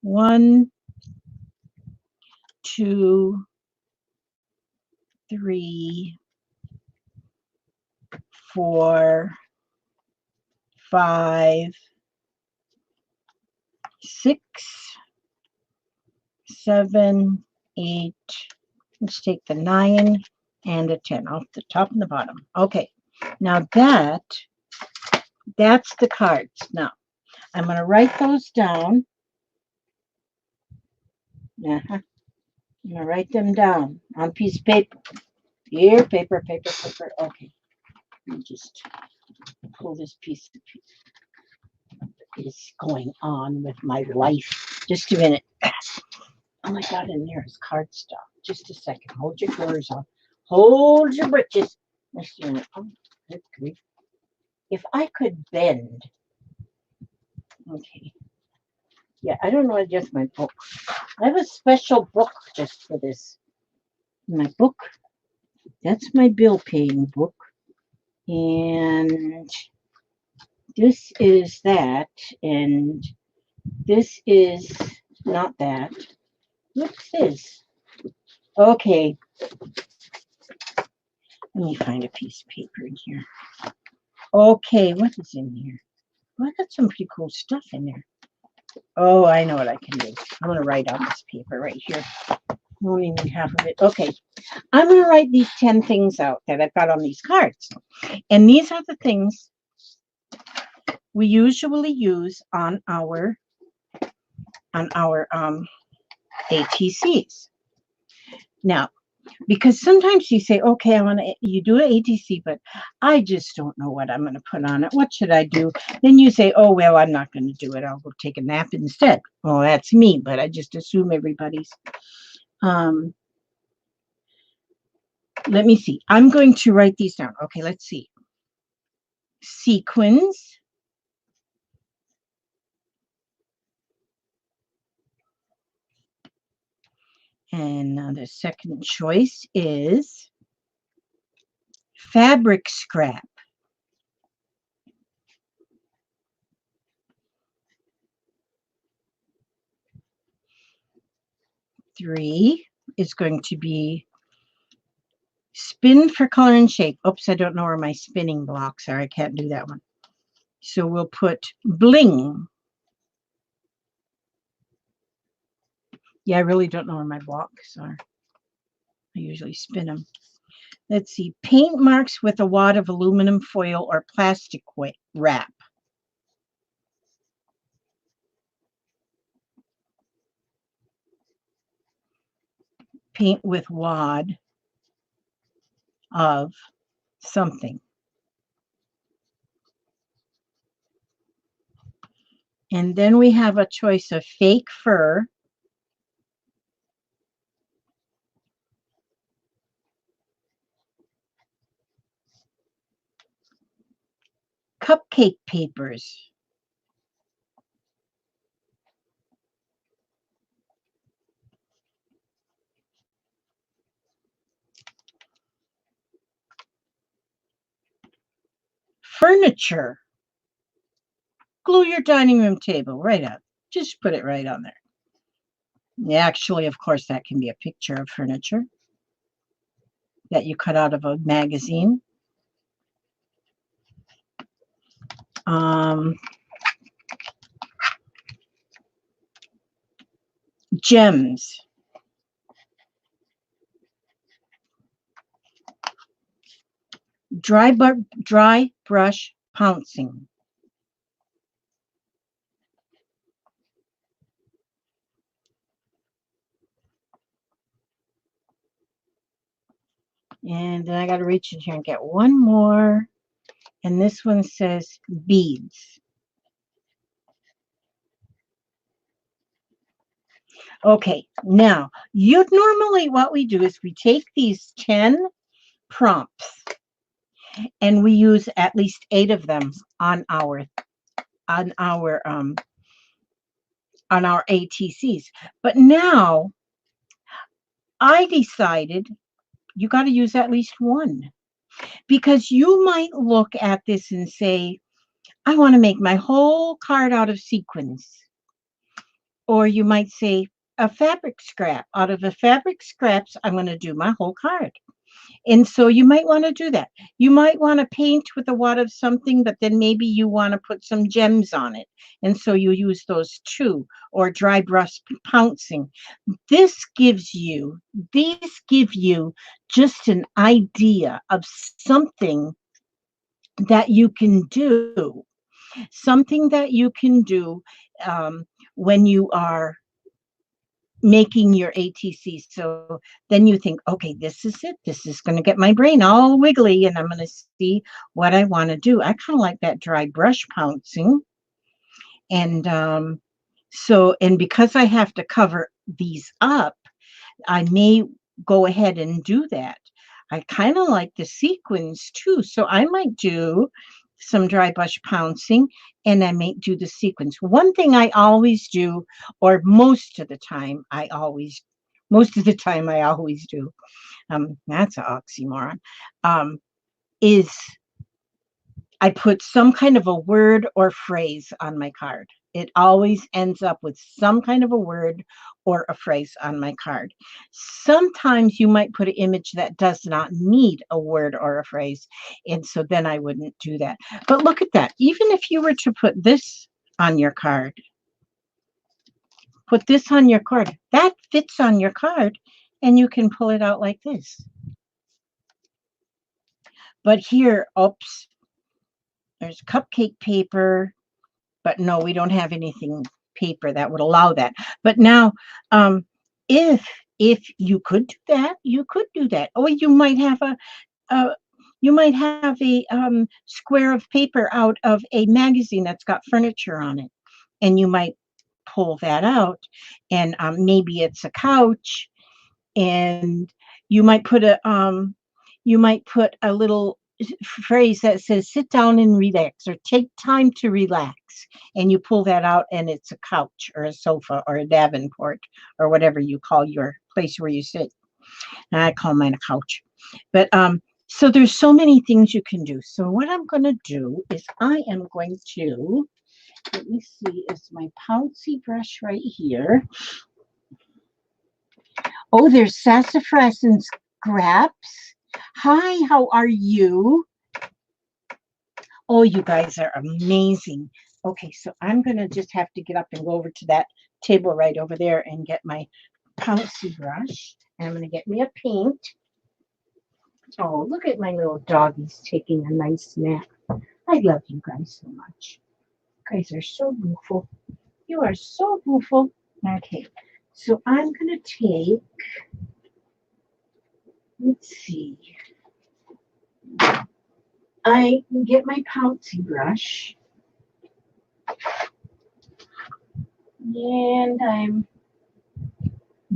1, 2, 3, 4, 5, 6, 7, 8. Let's take the 9 and a 10 off the top and the bottom. Okay, now that's the cards. Now I'm going to write those down. I'm going to write them down on a piece of paper. Here, paper. Okay, let me just pull this piece of paper. What is going on with my life? Just a minute. Oh my God, in there is card stuff. Just a second. Hold your drawers on. Hold your britches. Just a minute. Oh, good grief. If I could bend. Okay. Yeah, I don't know. Just my book. I have a special book just for this. My book. That's my bill paying book. And this is that. And this is not that. What's this? Okay. Let me find a piece of paper in here. Okay, what is in here? Well, I got some pretty cool stuff in there. Oh, I know what I can do. I'm going to write on this paper right here. I only need half of it. Okay, I'm going to write these 10 things out that I've got on these cards. And these are the things we usually use on our ATCs. Now, because sometimes you say, okay, you do an ATC, but I just don't know what I'm going to put on it. What should I do? Then you say, oh, well, I'm not going to do it. I'll go take a nap instead. Well, that's me, but I just assume everybody's. Let me see. I'm going to write these down. Okay, let's see. Sequins. And the second choice is fabric scrap. Three is going to be spin for color and shape. Oops, I don't know where my spinning blocks are. I can't do that one. So we'll put bling. Yeah, I really don't know where my blocks are. I usually spin them. Let's see. Paint marks with a wad of aluminum foil or plastic wrap. Paint with wad of something. And then we have a choice of fake fur, cupcake papers, furniture. Glue your dining room table right up. Just put it right on there. Actually, of course, that can be a picture of furniture that you cut out of a magazine. Gems. Dry brush pouncing. And then I got to reach in here and get one more. And this one says beads. Okay, now normally what we do is we take these 10 prompts and we use at least 8 of them on our ATCs. But now I decided you got to use at least one, because you might look at this and say, I want to make my whole card out of sequins. Or you might say, a fabric scrap. Out of the fabric scraps, I'm going to do my whole card. And so you might want to do that. You might want to paint with a wad of something, but then maybe you want to put some gems on it. And so you use those too, or dry brush pouncing. These give you just an idea of something that you can do. Something that you can do when you are making your ATC. So then you think, okay, this is it. This is going to get my brain all wiggly, and I'm going to see what I want to do. I kind of like that dry brush pouncing. And and because I have to cover these up, I may go ahead and do that. I kind of like the sequins too. So I might do some dry brush pouncing, and I may do the sequins. One thing I always do, or most of the time I always do, that's an oxymoron, is I put some kind of a word or phrase on my card. It always ends up with some kind of a word or a phrase on my card. Sometimes you might put an image that does not need a word or a phrase, and so then I wouldn't do that. But look at that. Even if you were to put this on your card, that fits on your card, and you can pull it out like this. But here, oops, there's cupcake paper. But no, we don't have anything paper that would allow that. But now, if you could do that, you could do that. Or you might have a square of paper out of a magazine that's got furniture on it, and you might pull that out, and maybe it's a couch, and you might put a little phrase that says sit down and relax, or take time to relax, and you pull that out and it's a couch or a sofa or a davenport or whatever you call your place where you sit. And I call mine a couch. But so there's so many things you can do. So what I'm going to do is I am going to, let me see, is my pouncy brush right here. Oh, there's sassafras and scraps. Hi, how are you? Oh, you guys are amazing. Okay, so I'm going to just have to get up and go over to that table right over there and get my pouncy brush. And I'm going to get me a paint. Oh, look at my little doggies taking a nice nap. I love you guys so much. You guys are so beautiful. You are so beautiful. Okay, so I'm going to take, let's see. I can get my pouncy brush. And I'm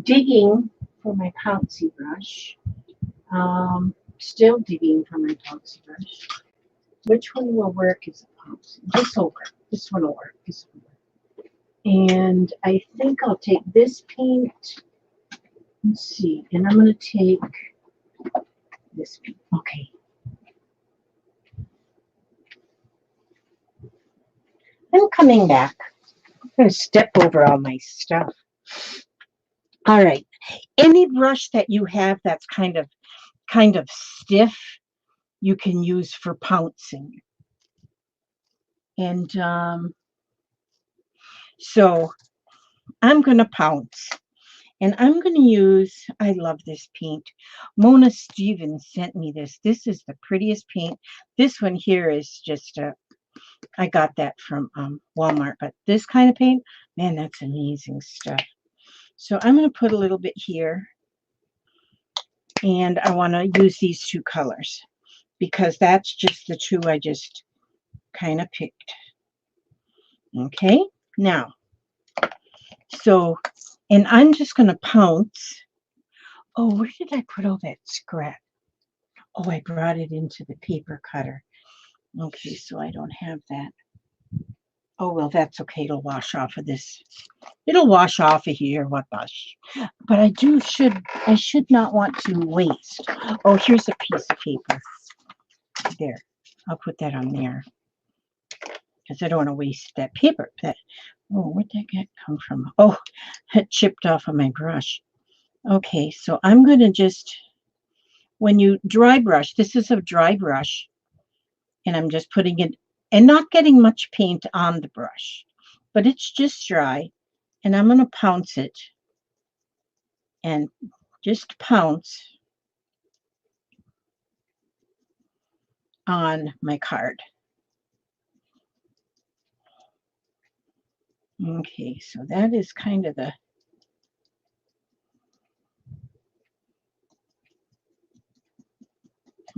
digging for my pouncy brush. Still digging for my pouncy brush. Which one will work as a pouncy? This will work. This one will work. This one will work. And I think I'll take this paint. Let's see. And I'm going to take this paint. Okay. I'm coming back. I'm going to step over all my stuff. All right. Any brush that you have that's kind of stiff, you can use for pouncing. And so I'm going to pounce. And I'm going to use, I love this paint. Mona Stevens sent me this. This is the prettiest paint. This one here is just, I got that from Walmart. But this kind of paint, man, that's amazing stuff. So I'm going to put a little bit here. And I want to use these two colors, because that's just the two I just kind of picked. Okay, now, so, and I'm just going to pounce. Oh, where did I put all that scrap? Oh, I brought it into the paper cutter. Okay, so I don't have that. Oh, well, that's okay. It'll wash off of this. It'll wash off of here. What gosh. But I should not want to waste. Oh, here's a piece of paper. There. I'll put that on there, because I don't want to waste that paper. Oh, where'd that come from? Oh, it chipped off of my brush. Okay, so I'm going to just, when you dry brush, this is a dry brush, and I'm just putting it, and not getting much paint on the brush, but it's just dry, and I'm going to pounce it, and just pounce on my card. Okay, so that is kind of the,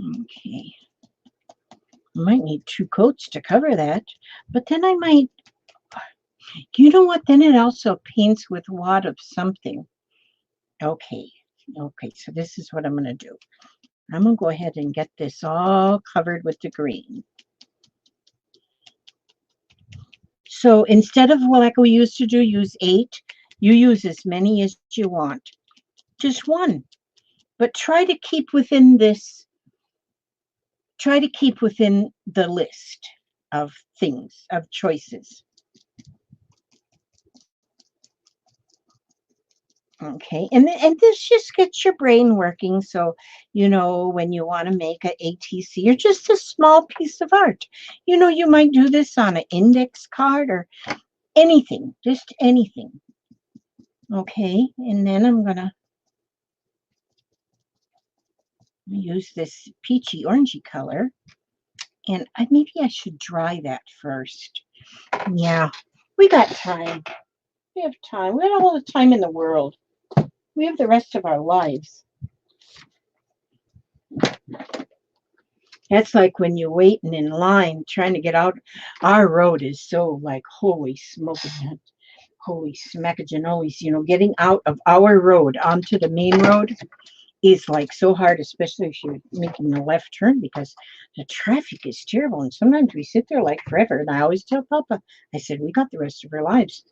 okay. I might need 2 coats to cover that, but then I might, you know what, then it also paints with a lot of something. Okay, so this is what I'm going to do. I'm going to go ahead and get this all covered with the green. So instead of, well, like we used to do, use 8, you use as many as you want. Just 1. But try to keep within this, try to keep within the list of things, of choices. Okay, and this just gets your brain working. So, you know, when you want to make a ATC or just a small piece of art, you know, you might do this on an index card or anything, just anything. Okay, and then I'm going to use this peachy orangey color. And maybe I should dry that first. Yeah, we got time. We have time. We have all the time in the world. We have the rest of our lives. That's like when you're waiting in line trying to get out. Our road is so like, holy smoking, holy smackagenolos, you know, getting out of our road onto the main road is like so hard, especially if you're making the left turn, because the traffic is terrible. And sometimes we sit there like forever. And I always tell Papa, I said, we got the rest of our lives.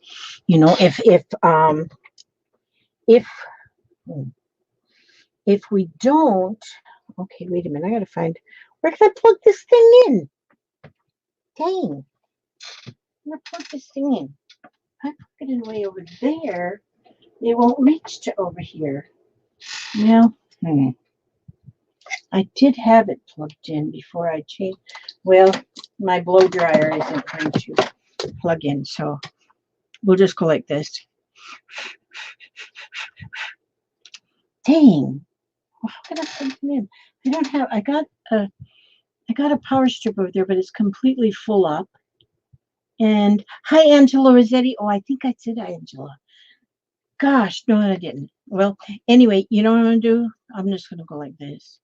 You know, if we don't, okay, wait a minute, I gotta find, where can I plug this thing in? Dang, I'm gonna plug this thing in. I plug it in way over there, it won't reach to over here. Well, I did have it plugged in before I changed. Well, my blow dryer isn't going to plug in, so we'll just go like this. Dang, how can I plug it in? I don't have. I got a power strip over there, but it's completely full up. And hi, Angela Rossetti. Oh, I think I said Angela. Gosh, no, I didn't. Well, anyway, you know what I'm gonna do? I'm just gonna go like this.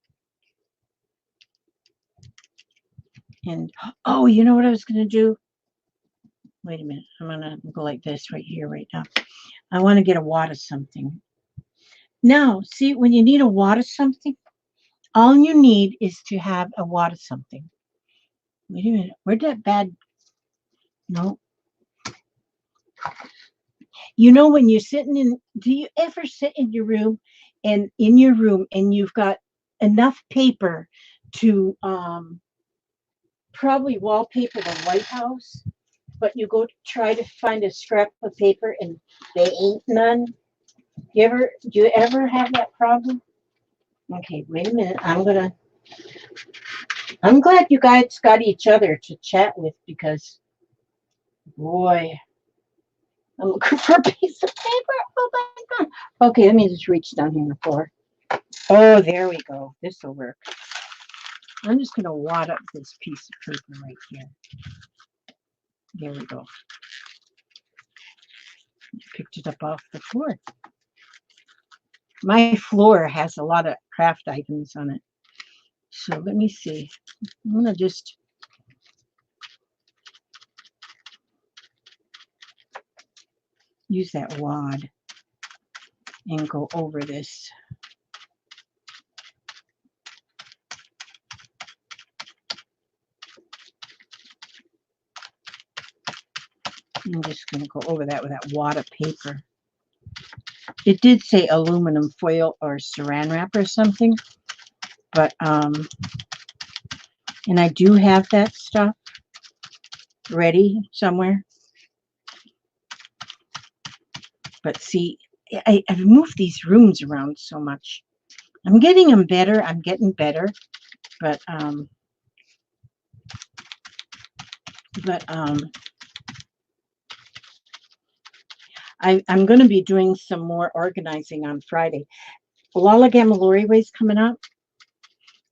And oh, you know what I was gonna do? Wait a minute. I'm gonna go like this right here, right now. I want to get a wad of something. Now, see, when you need a wad of something, all you need is to have a wad of something. Wait a minute. Where'd that bad? No. You know, when you're sitting in, do you ever sit in your room and you've got enough paper to probably wallpaper the White House, but you go to try to find a scrap of paper and they ain't none? Do you ever have that problem? Okay, wait a minute. I'm glad you guys got each other to chat with because, boy, I'm looking for a piece of paper. Oh my God. Okay, let me just reach down here on the floor. Oh, there we go. This will work. I'm just going to wad up this piece of paper right here. There we go. Picked it up off the floor. My floor has a lot of craft items on it. So let me see. I'm going to just use that wad and go over this. I'm just going to go over that with that wad of paper. It did say aluminum foil or saran wrap or something, but and I do have that stuff ready somewhere. But see, I've moved these rooms around so much. I'm getting them better. I'm getting better, but I'm going to be doing some more organizing on Friday. Lala Gamaloriway's coming up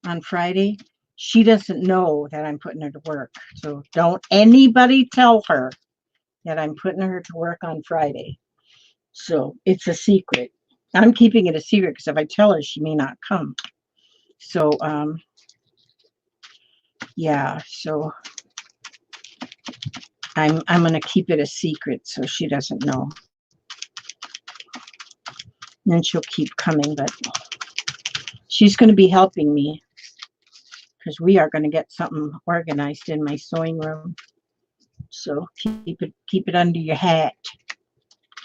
on Friday. She doesn't know that I'm putting her to work. So don't anybody tell her that I'm putting her to work on Friday. So it's a secret. I'm keeping it a secret because if I tell her, she may not come. So, yeah, so I'm going to keep it a secret so she doesn't know. And then she'll keep coming, but she's going to be helping me because we are going to get something organized in my sewing room. So keep it under your hat.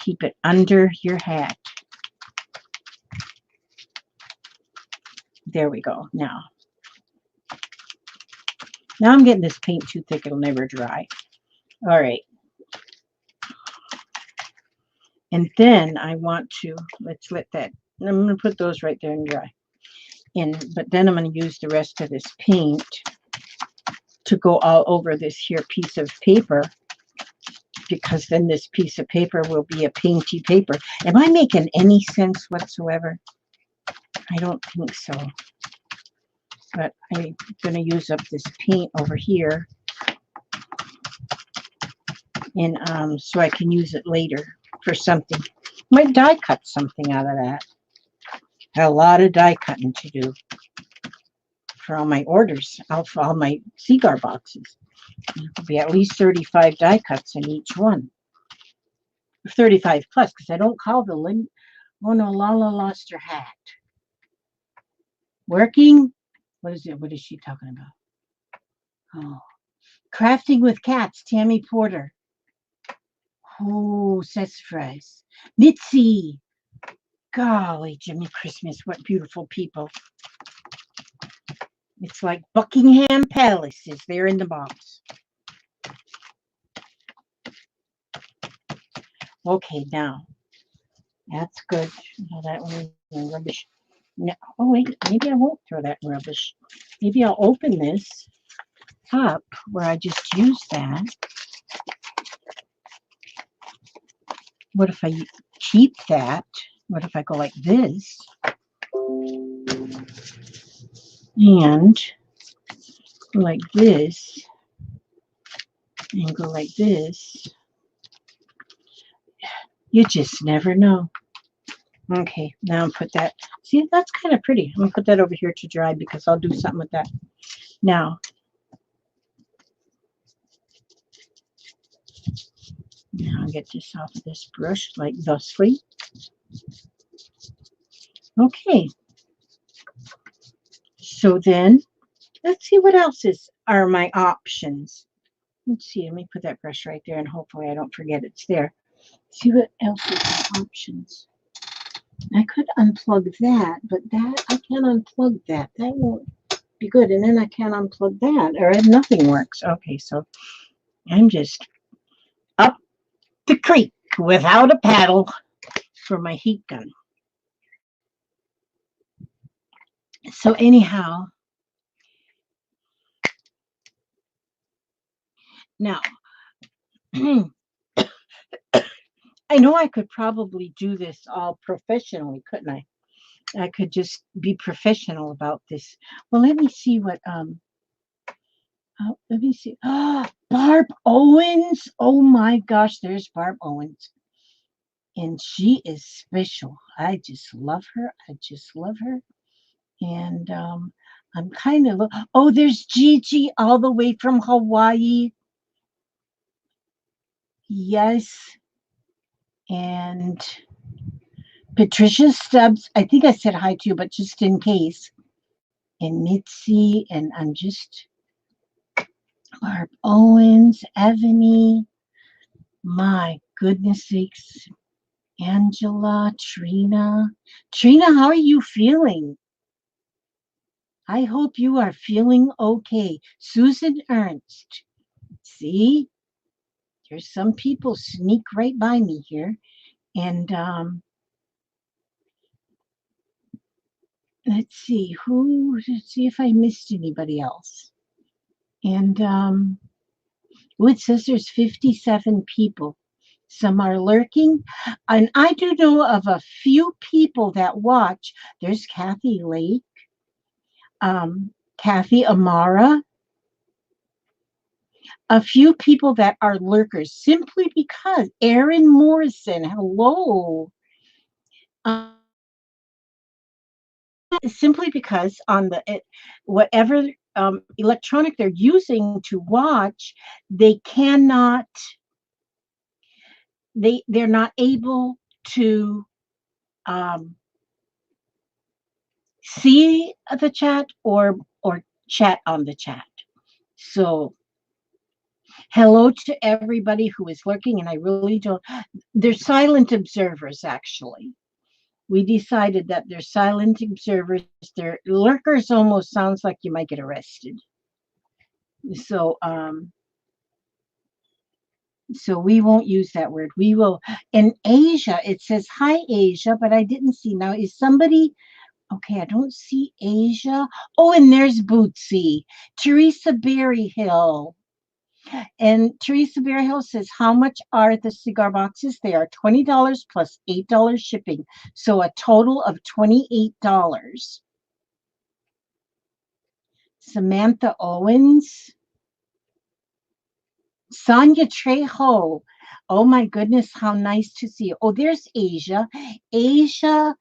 Keep it under your hat. There we go. Now I'm getting this paint too thick, it'll never dry. All right. And then I want to, let's let that, I'm going to put those right there and dry. But then I'm going to use the rest of this paint to go all over this here piece of paper, because then this piece of paper will be a painty paper. Am I making any sense whatsoever? I don't think so. But I'm going to use up this paint over here, and so I can use it later for something. Might die cut something out of that. A lot of die cutting to do for all my orders, for all my cigar boxes. There'll be at least 35 die cuts in each one. 35 plus, because I don't call the link. Oh no, Lala lost her hat. Working? What is it? What is she talking about? Oh, crafting with cats, Tammy Porter. Oh, sassafras. Mitzi. Golly, Jimmy Christmas, what beautiful people. It's like Buckingham Palaces. They're in the box. Okay, now. That's good. Now that one is rubbish. No, oh, wait. Maybe I won't throw that in rubbish. Maybe I'll open this up where I just used that. What if I keep that? What if I go like this? And go like this. And go like this. You just never know. Okay, now I'll put that. See, that's kind of pretty. I'm going to put that over here to dry because I'll do something with that. Now I'll get this off of this brush like thusly. Okay. So then, let's see what else are my options. Let's see, let me put that brush right there and hopefully I don't forget it's there. See what else is my options. I could unplug that, but that, I can't unplug that. That won't be good. And then I can't unplug that, or nothing works. Okay, so I'm just up the creek without a paddle for my heat gun. So anyhow, now I know I could probably do this all professionally, couldn't I? I could just be professional about this. Well, let me see what let me see. Ah, Barb Owens. Oh my gosh, there's Barb Owens. And she is special. I just love her. I just love her. And I'm kind of oh, there's Gigi all the way from Hawaii. Yes. And Patricia Stubbs. I think I said hi to you, but just in case. And Mitzi, and I'm just Barb Owens, Ebony. My goodness sakes. Angela, Trina. Trina, how are you feeling? I hope you are feeling okay. Susan Ernst. See, there's some people sneak right by me here. And let's see let's see if I missed anybody else. And it says there's 57 people. Some are lurking. And I do know of a few people that watch. There's Kathy Lake, Kathy Amara, a few people that are lurkers simply because Aaron Morrison, hello. Simply because on the whatever electronic they're using to watch, they cannot, they're not able to see the chat or chat on the chat. So hello to everybody who is lurking, and I really don't. They're silent observers, actually. We decided that they're silent observers. They're lurkers. Almost sounds like you might get arrested. So so we won't use that word. We will. In Asia, it says hi Asia, but I didn't see. Now is somebody okay? I don't see Asia. Oh, and there's Bootsy, Teresa Berryhill. And Teresa Berryhill says, how much are the cigar boxes? They are $20 plus $8 shipping. So a total of $28. Samantha Owens. Sonia Trejo. Oh my goodness, how nice to see you. Oh, there's Asia. Asia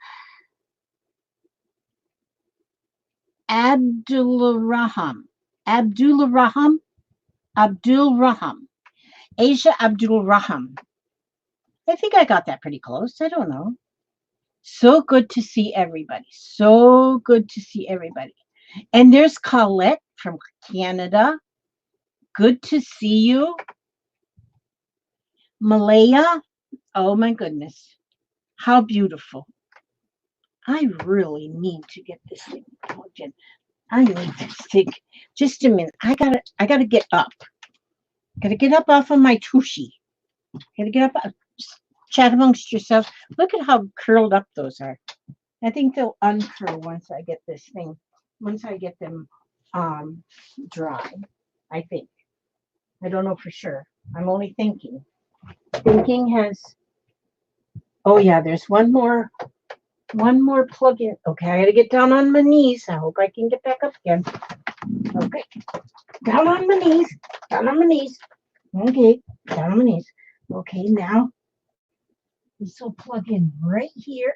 Abdulraham. Abdulraham. Abdulraham. Asia Abdulraham. I think I got that pretty close. I don't know. So good to see everybody. So good to see everybody. And there's Colette from Canada. Good to see you. Malaya. Oh my goodness. How beautiful. I really need to get this thing plugged in. I need this thing. Just a minute. I gotta get up. Gotta get up off of my tushy. Gotta get up. Chat amongst yourselves. Look at how curled up those are. I think they'll uncurl once I get this thing. Once I get them dry. I think. I don't know for sure. I'm only thinking. Thinking has. Oh yeah, there's one more plug-in. Okay, I gotta get down on my knees. I hope I can get back up again. Okay, down on my knees. Down on my knees. Okay, down on my knees. Okay, now this will plug in right here.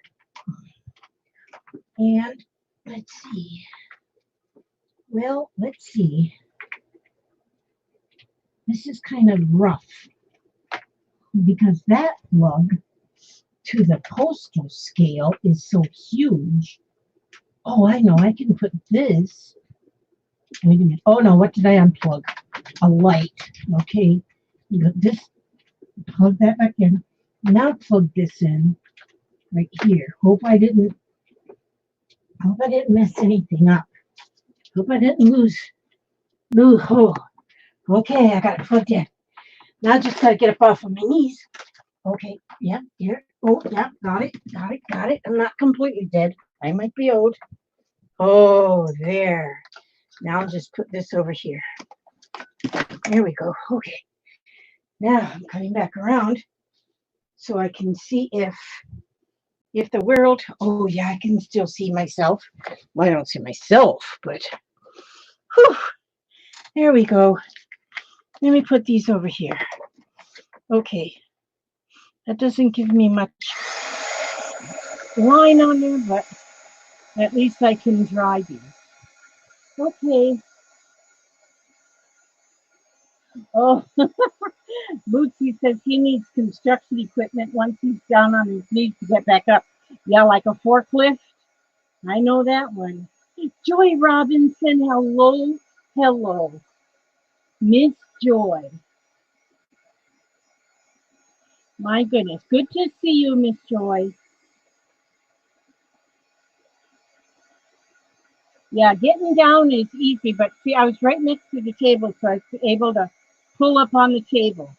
And let's see. Well, let's see. This is kind of rough because that plug to the postal scale is so huge. Oh, I know. I can put this. Wait a minute. Oh, no. What did I unplug? A light. Okay. You got this. Plug that back in. Now plug this in right here. Hope I didn't mess anything up. Hope I didn't lose. Oh, okay. I got it plugged in. Now I just got to get up off of my knees. Okay. Yeah. Here. Oh, yeah. Got it. I'm not completely dead. I might be old. Oh, there. Now I'll just put this over here. There we go. Okay. Now I'm coming back around so I can see if the world, oh yeah, I can still see myself. Well, I don't see myself, but whew, there we go. Let me put these over here. Okay. That doesn't give me much line on there, but at least I can dry these. Okay. Oh, Bootsy says he needs construction equipment once he's down on his knees to get back up. Yeah, like a forklift. I know that one. Joy Robinson, hello, hello. Miss Joy. My goodness, good to see you, Miss Joy. Yeah, getting down is easy, but see, I was right next to the table, so I was able to pull up on the table.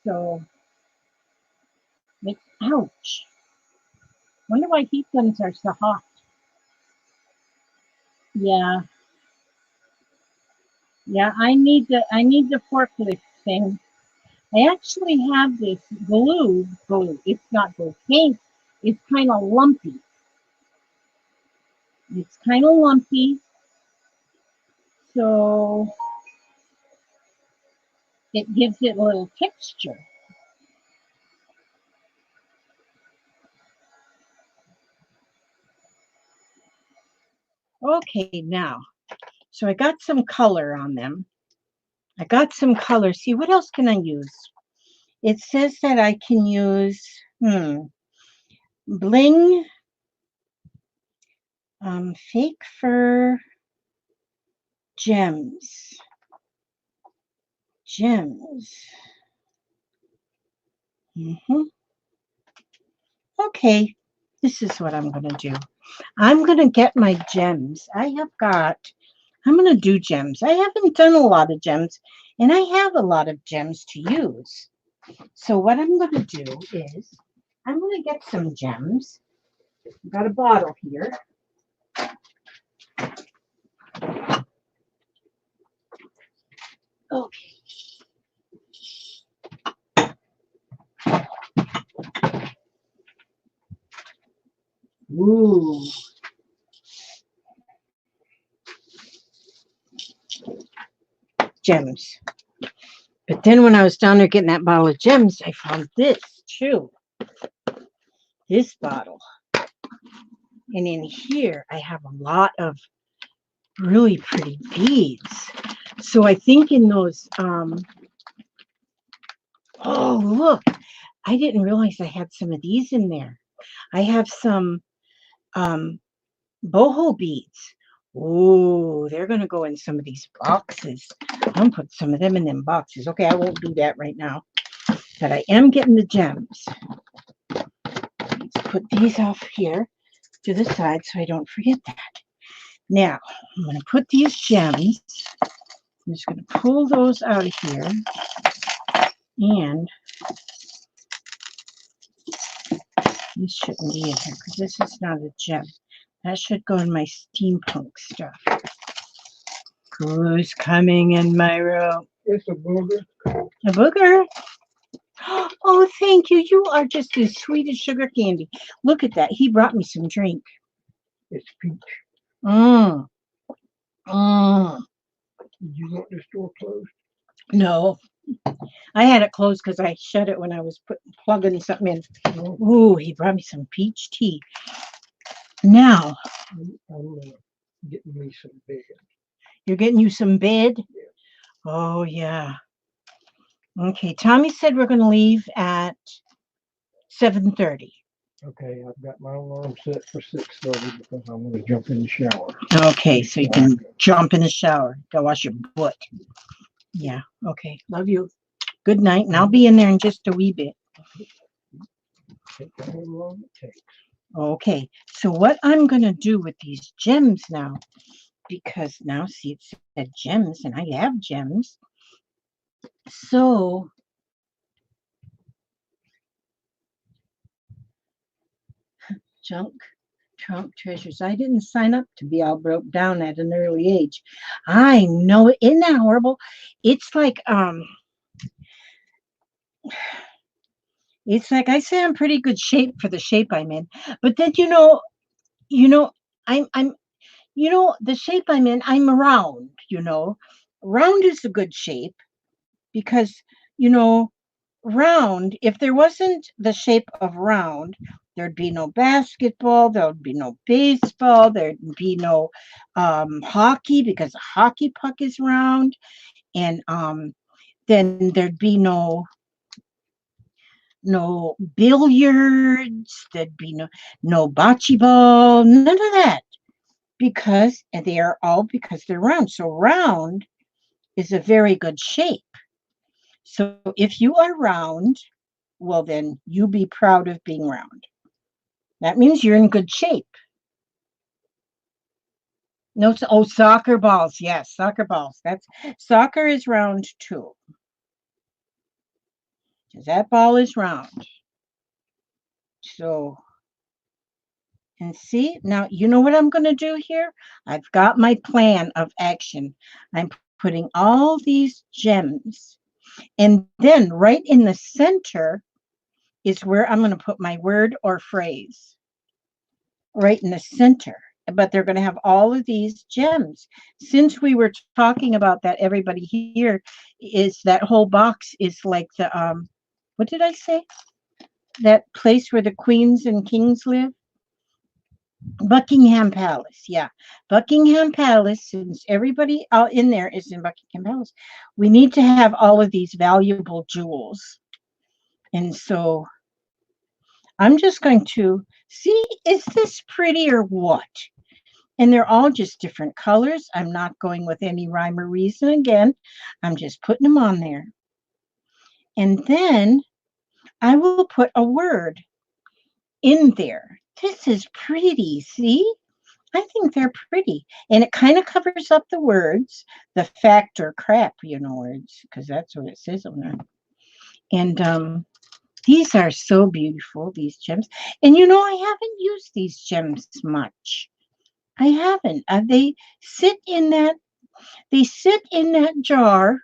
So, it's, ouch. Wonder why heat guns are so hot. Yeah, yeah, I need the forklift thing. I actually have this glue. It's not glue paint. It's kind of lumpy. It's kind of lumpy, so it gives it a little texture. Okay, now, so I got some color on them. I got some color. See, what else can I use? It says that I can use bling, fake fur, gems. Okay, this is what I'm going to do. I'm going to get my gems. I'm going to do gems. I haven't done a lot of gems, and I have a lot of gems to use. So what I'm going to do is I'm going to get some gems. I've got a bottle here. Okay. Ooh. Gems. But then when I was down there getting that bottle of gems, I found this too. This bottle. And in here, I have a lot of really pretty beads. So I think in those, oh, look, I didn't realize I had some of these in there. I have some boho beads. Oh, they're going to go in some of these boxes. I'm going to put some of them in them boxes. Okay, I won't do that right now. But I am getting the gems. Let's put these off here to the side so I don't forget that. Now, I'm going to put these gems. I'm just going to pull those out of here. And this shouldn't be in here because this is not a gem. That should go in my steampunk stuff. Who's coming in my room? It's a booger. A booger? Oh, thank you. You are just as sweet as sugar candy. Look at that. He brought me some drink. It's peach. Mmm. Did you want the store closed? No. I had it closed because I shut it when I was plugging something in. Ooh, he brought me some peach tea. Now, I'm getting me some bed. you're getting you some bed? Yeah. Oh, yeah. Okay, Tommy said we're going to leave at 7:30. Okay, I've got my alarm set for 6:30 because I'm going to jump in the shower. Okay, so you can jump in the shower. Go wash your butt. Yeah, okay. Love you. Good night, and I'll be in there in just a wee bit. Take however long it takes. Okay, so what I'm going to do with these gems now, because now, see, it said gems, and I have gems. So, junk, Trump treasures. I didn't sign up to be all broke down at an early age. I know it. Isn't that horrible? It's like I say I'm pretty good shape for the shape I'm in. But then you know, I'm the shape I'm in, I'm round, Round is a good shape because, you know, round, if there wasn't the shape of round, there'd be no basketball, there'd be no baseball, there'd be no hockey because a hockey puck is round, and then there'd be no billiards, there'd be no bocce ball, none of that because and they are all because they're round. So round is a very good shape. So if you are round, well, then you be proud of being round. That means you're in good shape. No, soccer balls. Yes, soccer balls. Soccer is round too. Because that ball is round. So, and see, now you know what I'm going to do here? I've got my plan of action. I'm putting all these gems. And then right in the center is where I'm going to put my word or phrase. Right in the center. But they're going to have all of these gems. Since we were talking about that, everybody here is that whole box is like the what did I say? That place where the queens and kings live? Buckingham Palace. Yeah. Buckingham Palace, since everybody out in there is in Buckingham Palace, we need to have all of these valuable jewels. And so I'm just going to see, is this pretty or what? And they're all just different colors. I'm not going with any rhyme or reason again. I'm just putting them on there. And then I will put a word in there. This is pretty, see? I think they're pretty. And it kind of covers up the words, the fact or crap, words, because that's what it says on there. And these are so beautiful, these gems. And I haven't used these gems much. I haven't. Sit in that they sit in that jar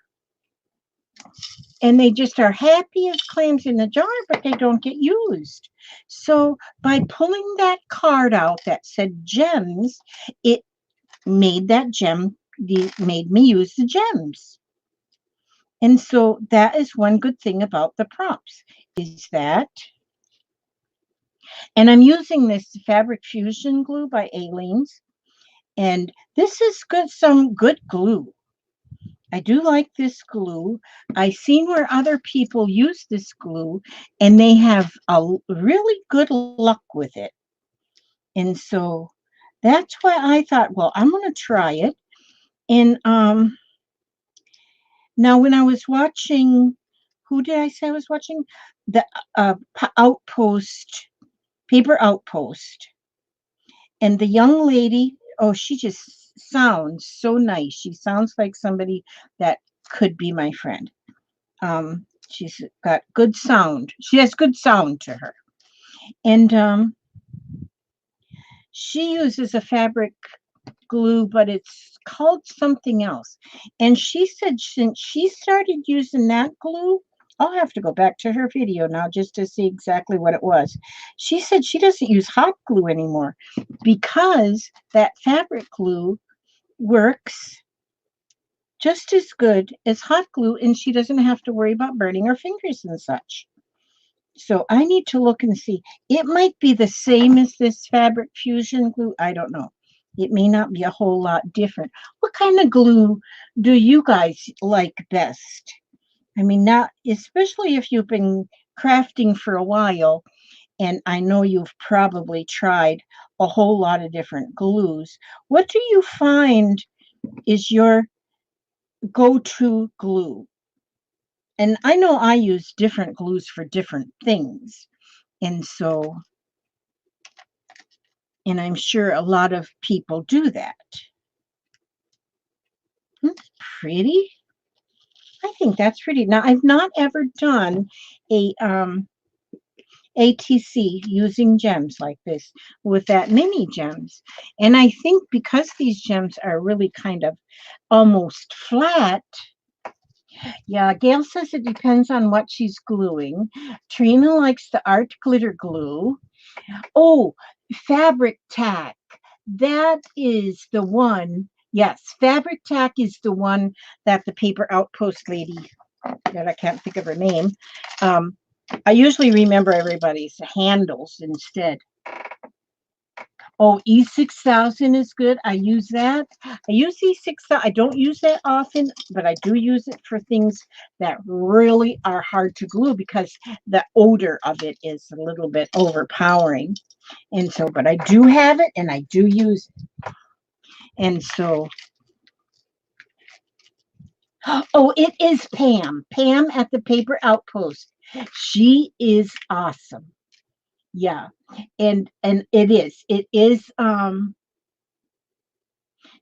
and they just are happy as clams in the jar, but they don't get used. So by pulling that card out that said gems, it made made me use the gems. And so that is one good thing about the prompts is that, and I'm using this fabric fusion glue by Aleene's, and this is some good glue. I do like this glue. I've seen where other people use this glue and they have a really good luck with it. And so that's why I thought, well, I'm going to try it. And now when I was watching, who did I say I was watching? The Outpost, Paper Outpost. And the young lady, oh, she just sounds so nice. She sounds like somebody that could be my friend. She's got good sound. She has good sound to her. And she uses a fabric glue, but it's called something else. And she said since she started using that glue, I'll have to go back to her video now just to see exactly what it was. She said she doesn't use hot glue anymore because that fabric glue works just as good as hot glue and she doesn't have to worry about burning her fingers and such. So I need to look and see. It might be the same as this fabric fusion glue. I don't know. It may not be a whole lot different. What kind of glue do you guys like best? I mean, not especially if you've been crafting for a while, and I know you've probably tried a whole lot of different glues. What do you find is your go-to glue? And I know I use different glues for different things. And so, and I'm sure a lot of people do that. That's pretty. I think that's pretty. Now, I've not ever done a ATC, using gems like this with that mini gems. And I think because these gems are really kind of almost flat. Yeah, Gail says it depends on what she's gluing. Trina likes the art glitter glue. Oh, fabric tack. That is the one. Yes, fabric tack is the one that the paper outpost lady, that I can't think of her name. I usually remember everybody's handles instead. Oh, E6000 is good. I use that. I use E6000. I don't use that often, but I do use it for things that really are hard to glue because the odor of it is a little bit overpowering. And so, but I do have it and I do use it. And so, oh, it is Pam. Pam at the Paper Outpost. She is awesome. Yeah. And it is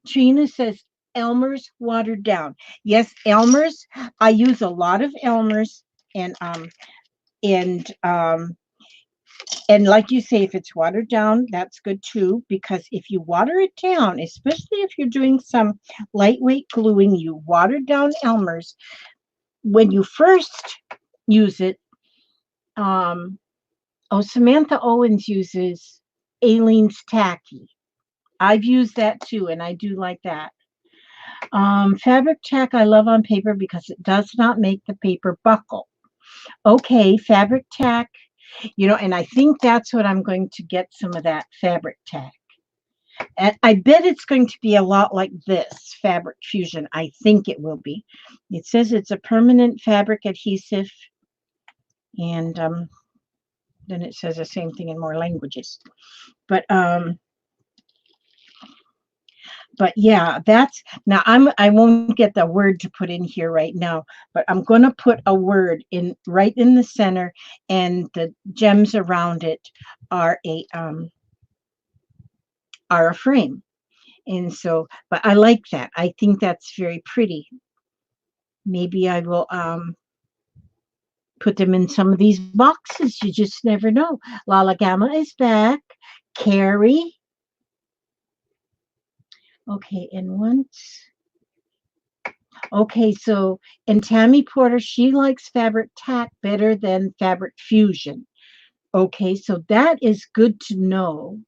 Trina says Elmer's watered down. Yes, Elmer's. I use a lot of Elmer's, and and um and like you say, if it's watered down, that's good too, because if you water it down, especially if you're doing some lightweight gluing, you water down Elmer's when you first use it. Oh, Samantha Owens uses Aleene's Tacky. I've used that too, and I do like that. Fabric tack I love on paper because it does not make the paper buckle. Okay, fabric tack, and I think that's what I'm going to get, some of that fabric tack. And I bet it's going to be a lot like this fabric fusion. I think it will be. It says it's a permanent fabric adhesive, and then it says the same thing in more languages. But yeah, that's now I won't get the word to put in here right now, but I'm going to put a word in right in the center, and the gems around it are a frame. And so, but I like that. I think that's very pretty. Maybe I will put them in some of these boxes. You just never know. Lala Gamma is back. Carrie. Okay, and once. Okay, so, and Tammy Porter, she likes fabric tack better than fabric fusion. Okay, so that is good to know.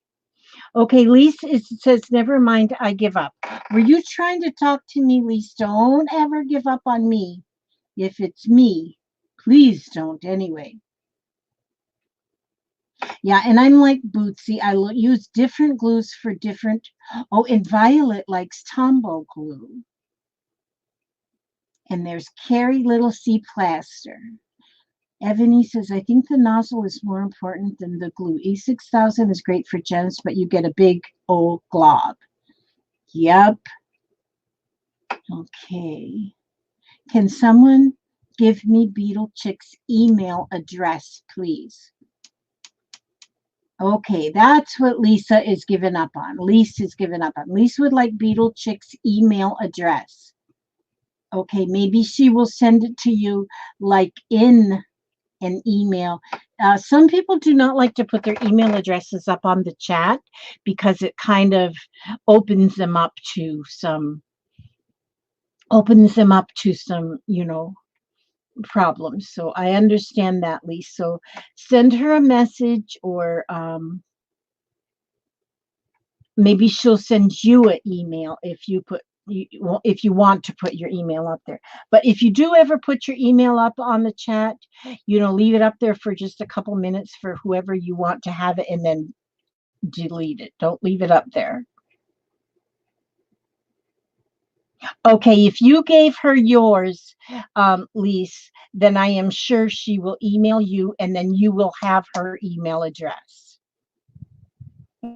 Okay, Lisa says, never mind, I give up. Were you trying to talk to me, Lisa? Don't ever give up on me. If it's me, please don't anyway. Yeah, and I'm like Bootsy. I use different glues for different. Oh, and Violet likes Tombow glue. And there's Carrie Little C Plaster. Ebony says, I think the nozzle is more important than the glue. E6000 is great for gems, but you get a big old glob. Yep. Okay. Can someone give me Beetle Chick's email address, please? Okay, that's what Lisa is giving up on. Lisa is giving up on. Lisa would like Beetle Chick's email address. Okay, maybe she will send it to you like in an email. Some people do not like to put their email addresses up on the chat because it kind of opens them up to some, problems. So I understand that, Lisa. So send her a message, or maybe she'll send you an email if you want to put your email up there. But if you do ever put your email up on the chat, leave it up there for just a couple minutes for whoever you want to have it, and then delete it. Don't leave it up there. Okay, if you gave her yours, Lise, then I am sure she will email you, and then you will have her email address.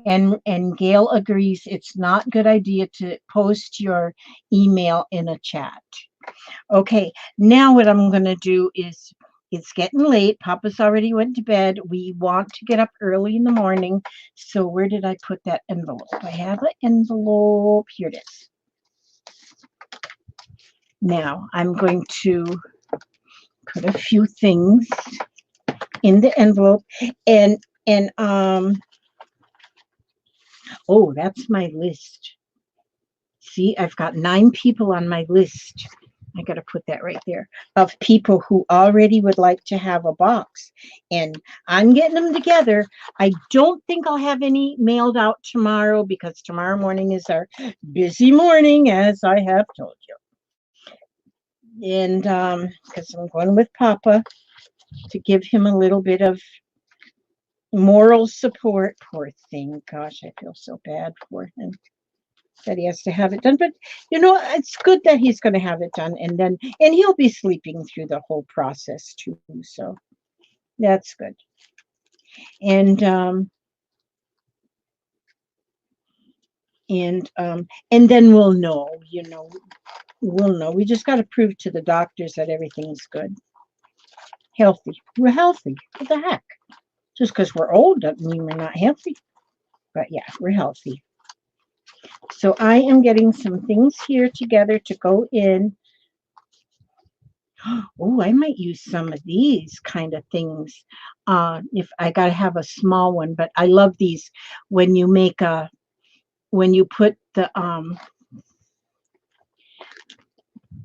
And Gail agrees it's not a good idea to post your email in a chat. Okay, now what I'm going to do is, it's getting late. Papa's already went to bed. We want to get up early in the morning. So where did I put that envelope? I have an envelope. Here it is. Now I'm going to put a few things in the envelope. And oh, that's my list. See, I've got 9 people on my list. I got to put that right there, of people who already would like to have a box. And I'm getting them together. I don't think I'll have any mailed out tomorrow because tomorrow morning is our busy morning, as I have told you. And because I'm going with Papa to give him a little bit of moral support. Poor thing. Gosh, I feel so bad for him that he has to have it done. But you know, it's good that he's going to have it done, and he'll be sleeping through the whole process too. So that's good. And then we'll know. You know, we'll know. We just got to prove to the doctors that everything's good, healthy. We're healthy. What the heck? Just because we're old doesn't mean we're not healthy. But yeah, we're healthy. So I am getting some things here together to go in. Oh, I might use some of these kind of things. If I got to have a small one, but I love these when you make when you put the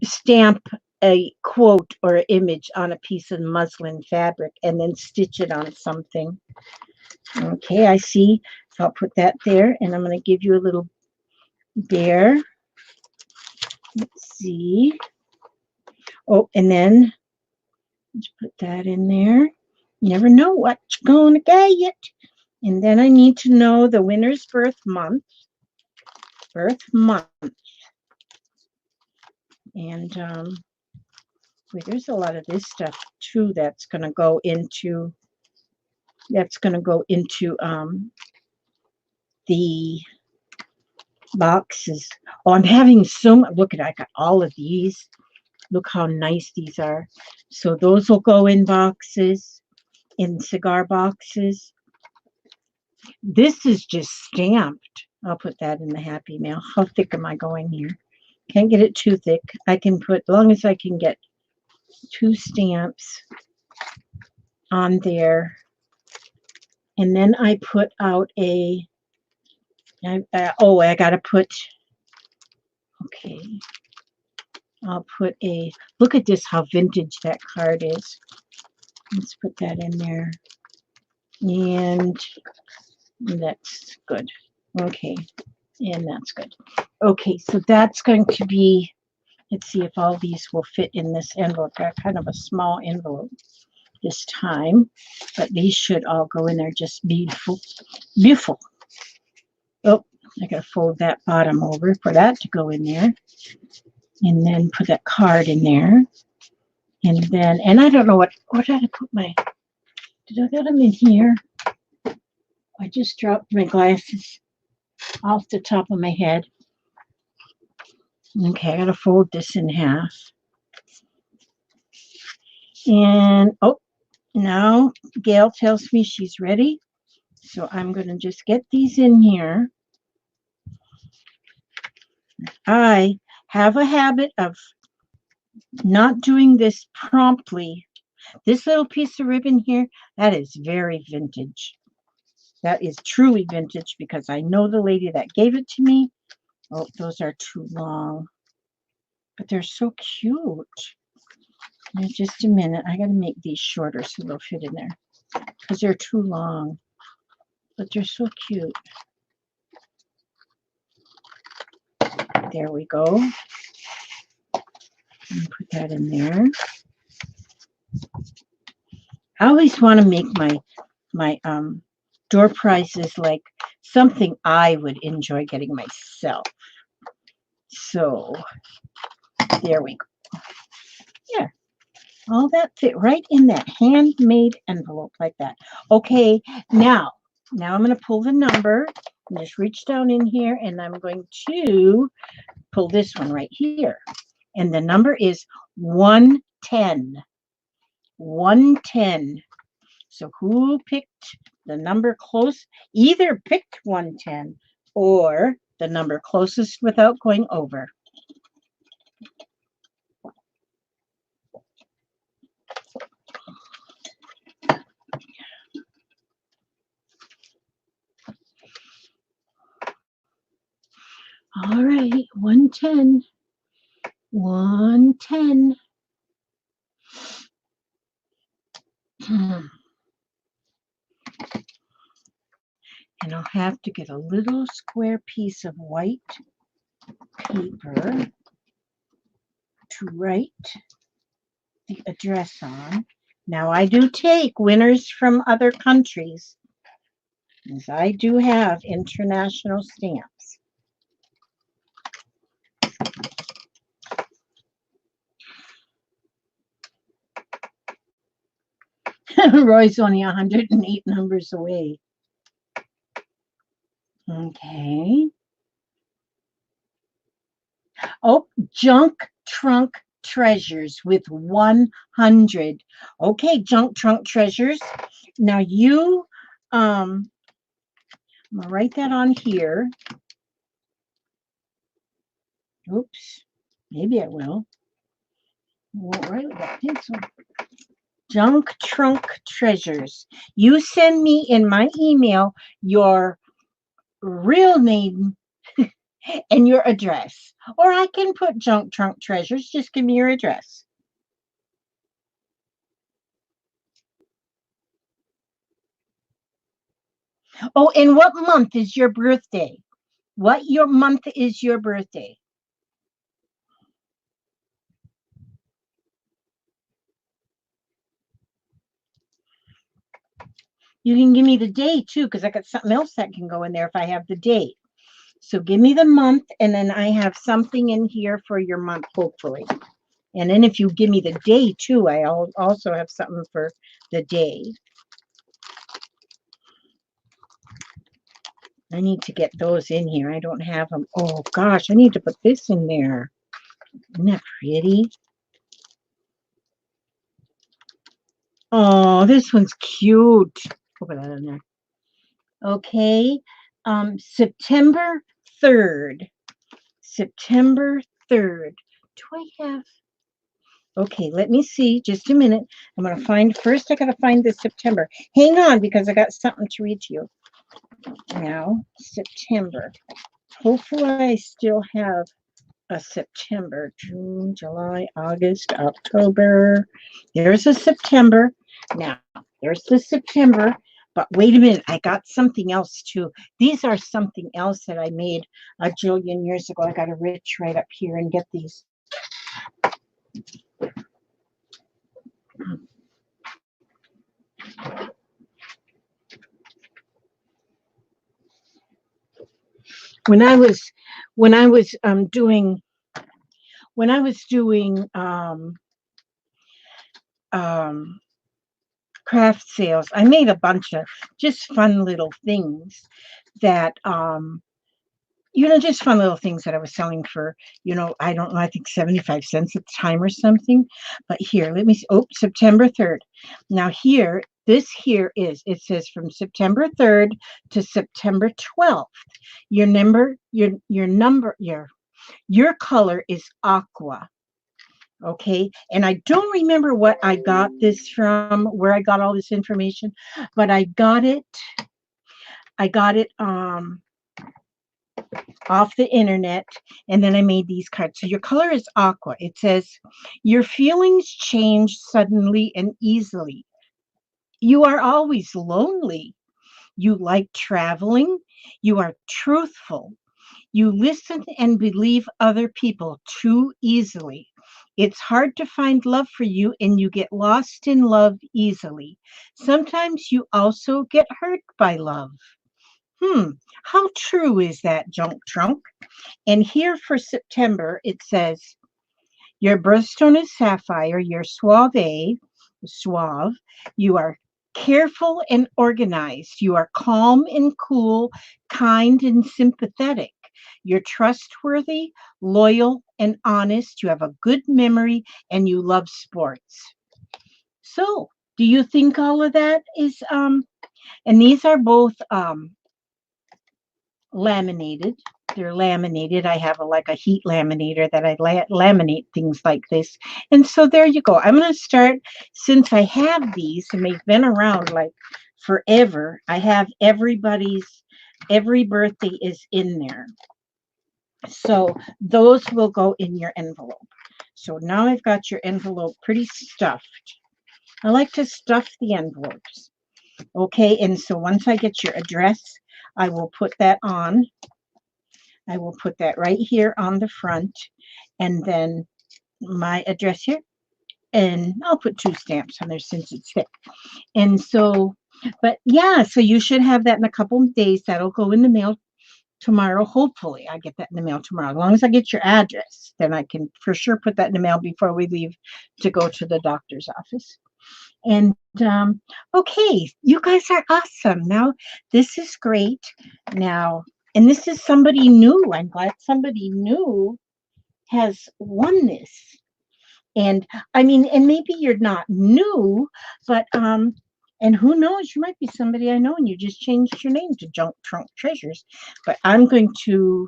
stamp a quote or image on a piece of muslin fabric and then stitch it on something. Okay, I see. So I'll put that there, and I'm going to give you a little bear. Let's see. Oh, and then let's put that in there. You never know what you're going to get. And then I need to know the winner's birth month. And wait, there's a lot of this stuff too that's going to go into the boxes. Oh, I'm having so much. Look at, I got all of these. Look how nice these are. So those will go in boxes, in cigar boxes. This is just stamped. I'll put that in the Happy Mail. How thick am I going here? Can't get it too thick. I can put, as long as I can get 2 stamps on there. And then I put out I got to put, okay. I'll put look at this, how vintage that card is. Let's put that in there. And that's good. Okay. And that's good. Okay, so that's going to be, let's see if all these will fit in this envelope. Got kind of a small envelope this time, but these should all go in there just beautiful. Beautiful. Oh, I got to fold that bottom over for that to go in there. And then put that card in there. And then, and I don't know what did I put did I get them in here? I just dropped my glasses off the top of my head. Okay, I got to fold this in half. And, oh, now Gail tells me she's ready. So I'm going to just get these in here. I have a habit of not doing this promptly. This little piece of ribbon here, that is very vintage. That is truly vintage because I know the lady that gave it to me. Oh, those are too long. But they're so cute. Now, just a minute. I got to make these shorter so they'll fit in there. Because they're too long. But they're so cute. There we go. And put that in there. I always want to make my door prizes like something I would enjoy getting myself. So there we go. Yeah. All that fit right in that handmade envelope like that. Okay, now I'm going to pull the number and just reach down in here, and I'm going to pull this one right here. And the number is 110. 110. So who picked the number close? Either picked 110 or the number closest without going over. All right, 110. 110. And I'll have to get a little square piece of white paper to write the address on. Now, I do take winners from other countries, as I do have international stamps. Roy's only 108 numbers away. Okay. Oh, junk trunk treasures with 100. Okay, junk trunk treasures. Now you, I'm gonna write that on here. Oops, maybe I will. I won't write with that pencil. Junk trunk treasures. You send me in my email your real name and your address. Or I can put junk trunk treasures. Just give me your address. Oh, and what month is your birthday? What your month is your birthday? You can give me the day too, because I got something else that can go in there if I have the date. So give me the month, and then I have something in here for your month, hopefully. And then if you give me the day too, I also have something for the day. I need to get those in here. I don't have them. Oh gosh, I need to put this in there. Isn't that pretty? Oh, this one's cute. Put that in there. Okay. September 3rd. September 3rd. Do I have? Okay, let me see. Just a minute. I'm going to find, first I got to find the September. Hang on, because I got something to read to you. Now, September. Hopefully I still have a September. June, July, August, October. There's a September. Now, there's the September. But wait a minute, I got something else too. These are something else that I made a jillion years ago. I got to reach right up here and get these. When I was doing craft sales, I made a bunch of just fun little things that just fun little things that I was selling for, I don't know, I think 75 cents at the time or something. But here, let me see. Oh, September 3rd. Now here, it says from September 3rd to September 12th. Your color is aqua. Okay. And I don't remember what I got this from, where I got all this information, but I got it off the internet, and then I made these cards. So your color is aqua. It says, your feelings change suddenly and easily. You are always lonely. You like traveling. You are truthful. You listen and believe other people too easily. It's hard to find love for you, and you get lost in love easily. Sometimes you also get hurt by love. How true is that, junk trunk? And here for September, it says, your birthstone is sapphire, you're suave, you are careful and organized, you are calm and cool, kind and sympathetic. You're trustworthy, loyal, and honest. You have a good memory, and you love sports. So, do you think all of that is and these are both laminated. They're laminated. I have a heat laminator that I laminate things like this. And so there you go. I'm going to start, since I have these and they've been around like forever. I have every birthday is in there. So those will go in your envelope. So now I've got your envelope pretty stuffed. I like to stuff the envelopes. Okay, and so once I get your address, I will put that on. I will put that right here on the front, and then my address here, and I'll put 2 stamps on there since it's thick. And so, but yeah, so you should have that in a couple of days. That'll go in the mail tomorrow. Hopefully, I get that in the mail tomorrow. As long as I get your address, then I can for sure put that in the mail before we leave to go to the doctor's office. And okay, you guys are awesome. Now, this is great. Now, and this is somebody new. I'm glad somebody new has won this. And I mean, and maybe you're not new, but and who knows, you might be somebody I know and you just changed your name to Junk Trunk Treasures. But I'm going to,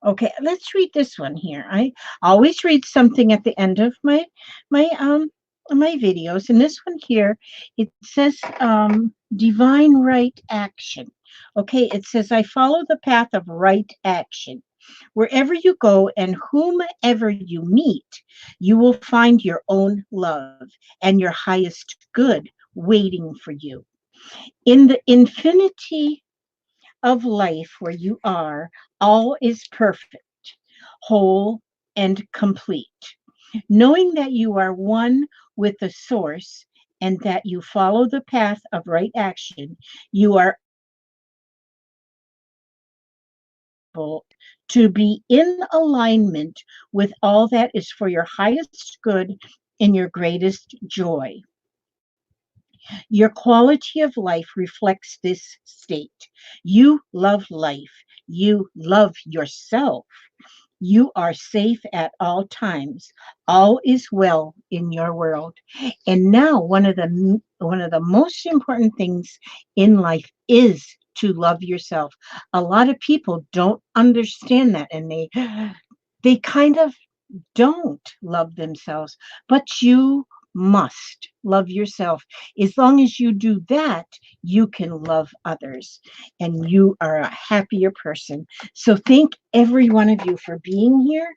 okay, let's read this one here. I always read something at the end of my videos, and this one here, it says divine right action. Okay, it says I follow the path of right action. Wherever you go and whomever you meet, you will find your own love and your highest good waiting for you. In the infinity of life where you are, all is perfect, whole, and complete. Knowing that you are one with the source and that you follow the path of right action, you are to be in alignment with all that is for your highest good and your greatest joy. Your quality of life reflects this state. You love life. You love yourself. You are safe at all times. All is well in your world. And now one of the most important things in life is to love yourself. A lot of people don't understand that, and they kind of don't love themselves, but you must love yourself. As long as you do that, you can love others and you are a happier person. So thank every one of you for being here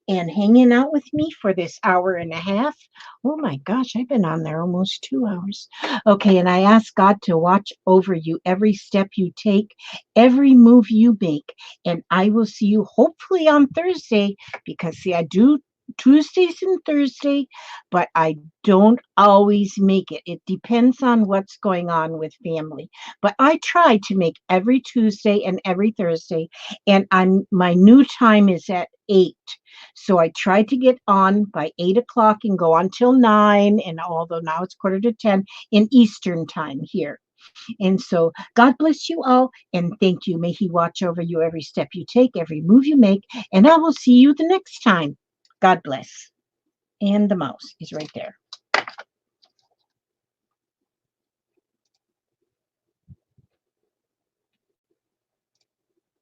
and hanging out with me for this hour and a half. Oh my gosh, I've been on there almost 2 hours. Okay, and I ask God to watch over you every step you take, every move you make. And I will see you hopefully on Thursday, because see, I do Tuesdays and Thursday, but I don't always make it. It depends on what's going on with family. But I try to make every Tuesday and every Thursday, and my new time is at 8. So I try to get on by 8 o'clock and go on till 9. And although now it's 9:45 in Eastern time here. And so God bless you all and thank you. May He watch over you every step you take, every move you make. And I will see you the next time. God bless. And the mouse is right there.